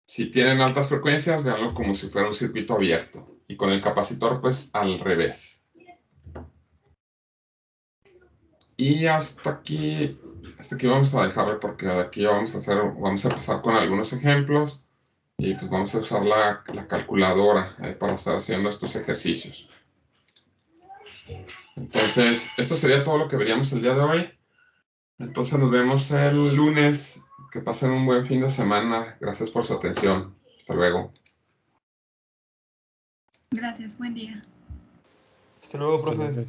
Si tienen altas frecuencias, véanlo como si fuera un circuito abierto. Y con el capacitor, pues al revés. Y hasta aquí vamos a dejarlo porque de aquí vamos a pasar con algunos ejemplos. Y pues vamos a usar la calculadora para estar haciendo estos ejercicios. Entonces, esto sería todo lo que veríamos el día de hoy. Entonces nos vemos el lunes. Que pasen un buen fin de semana. Gracias por su atención. Hasta luego. Gracias, buen día. Hasta luego, profe.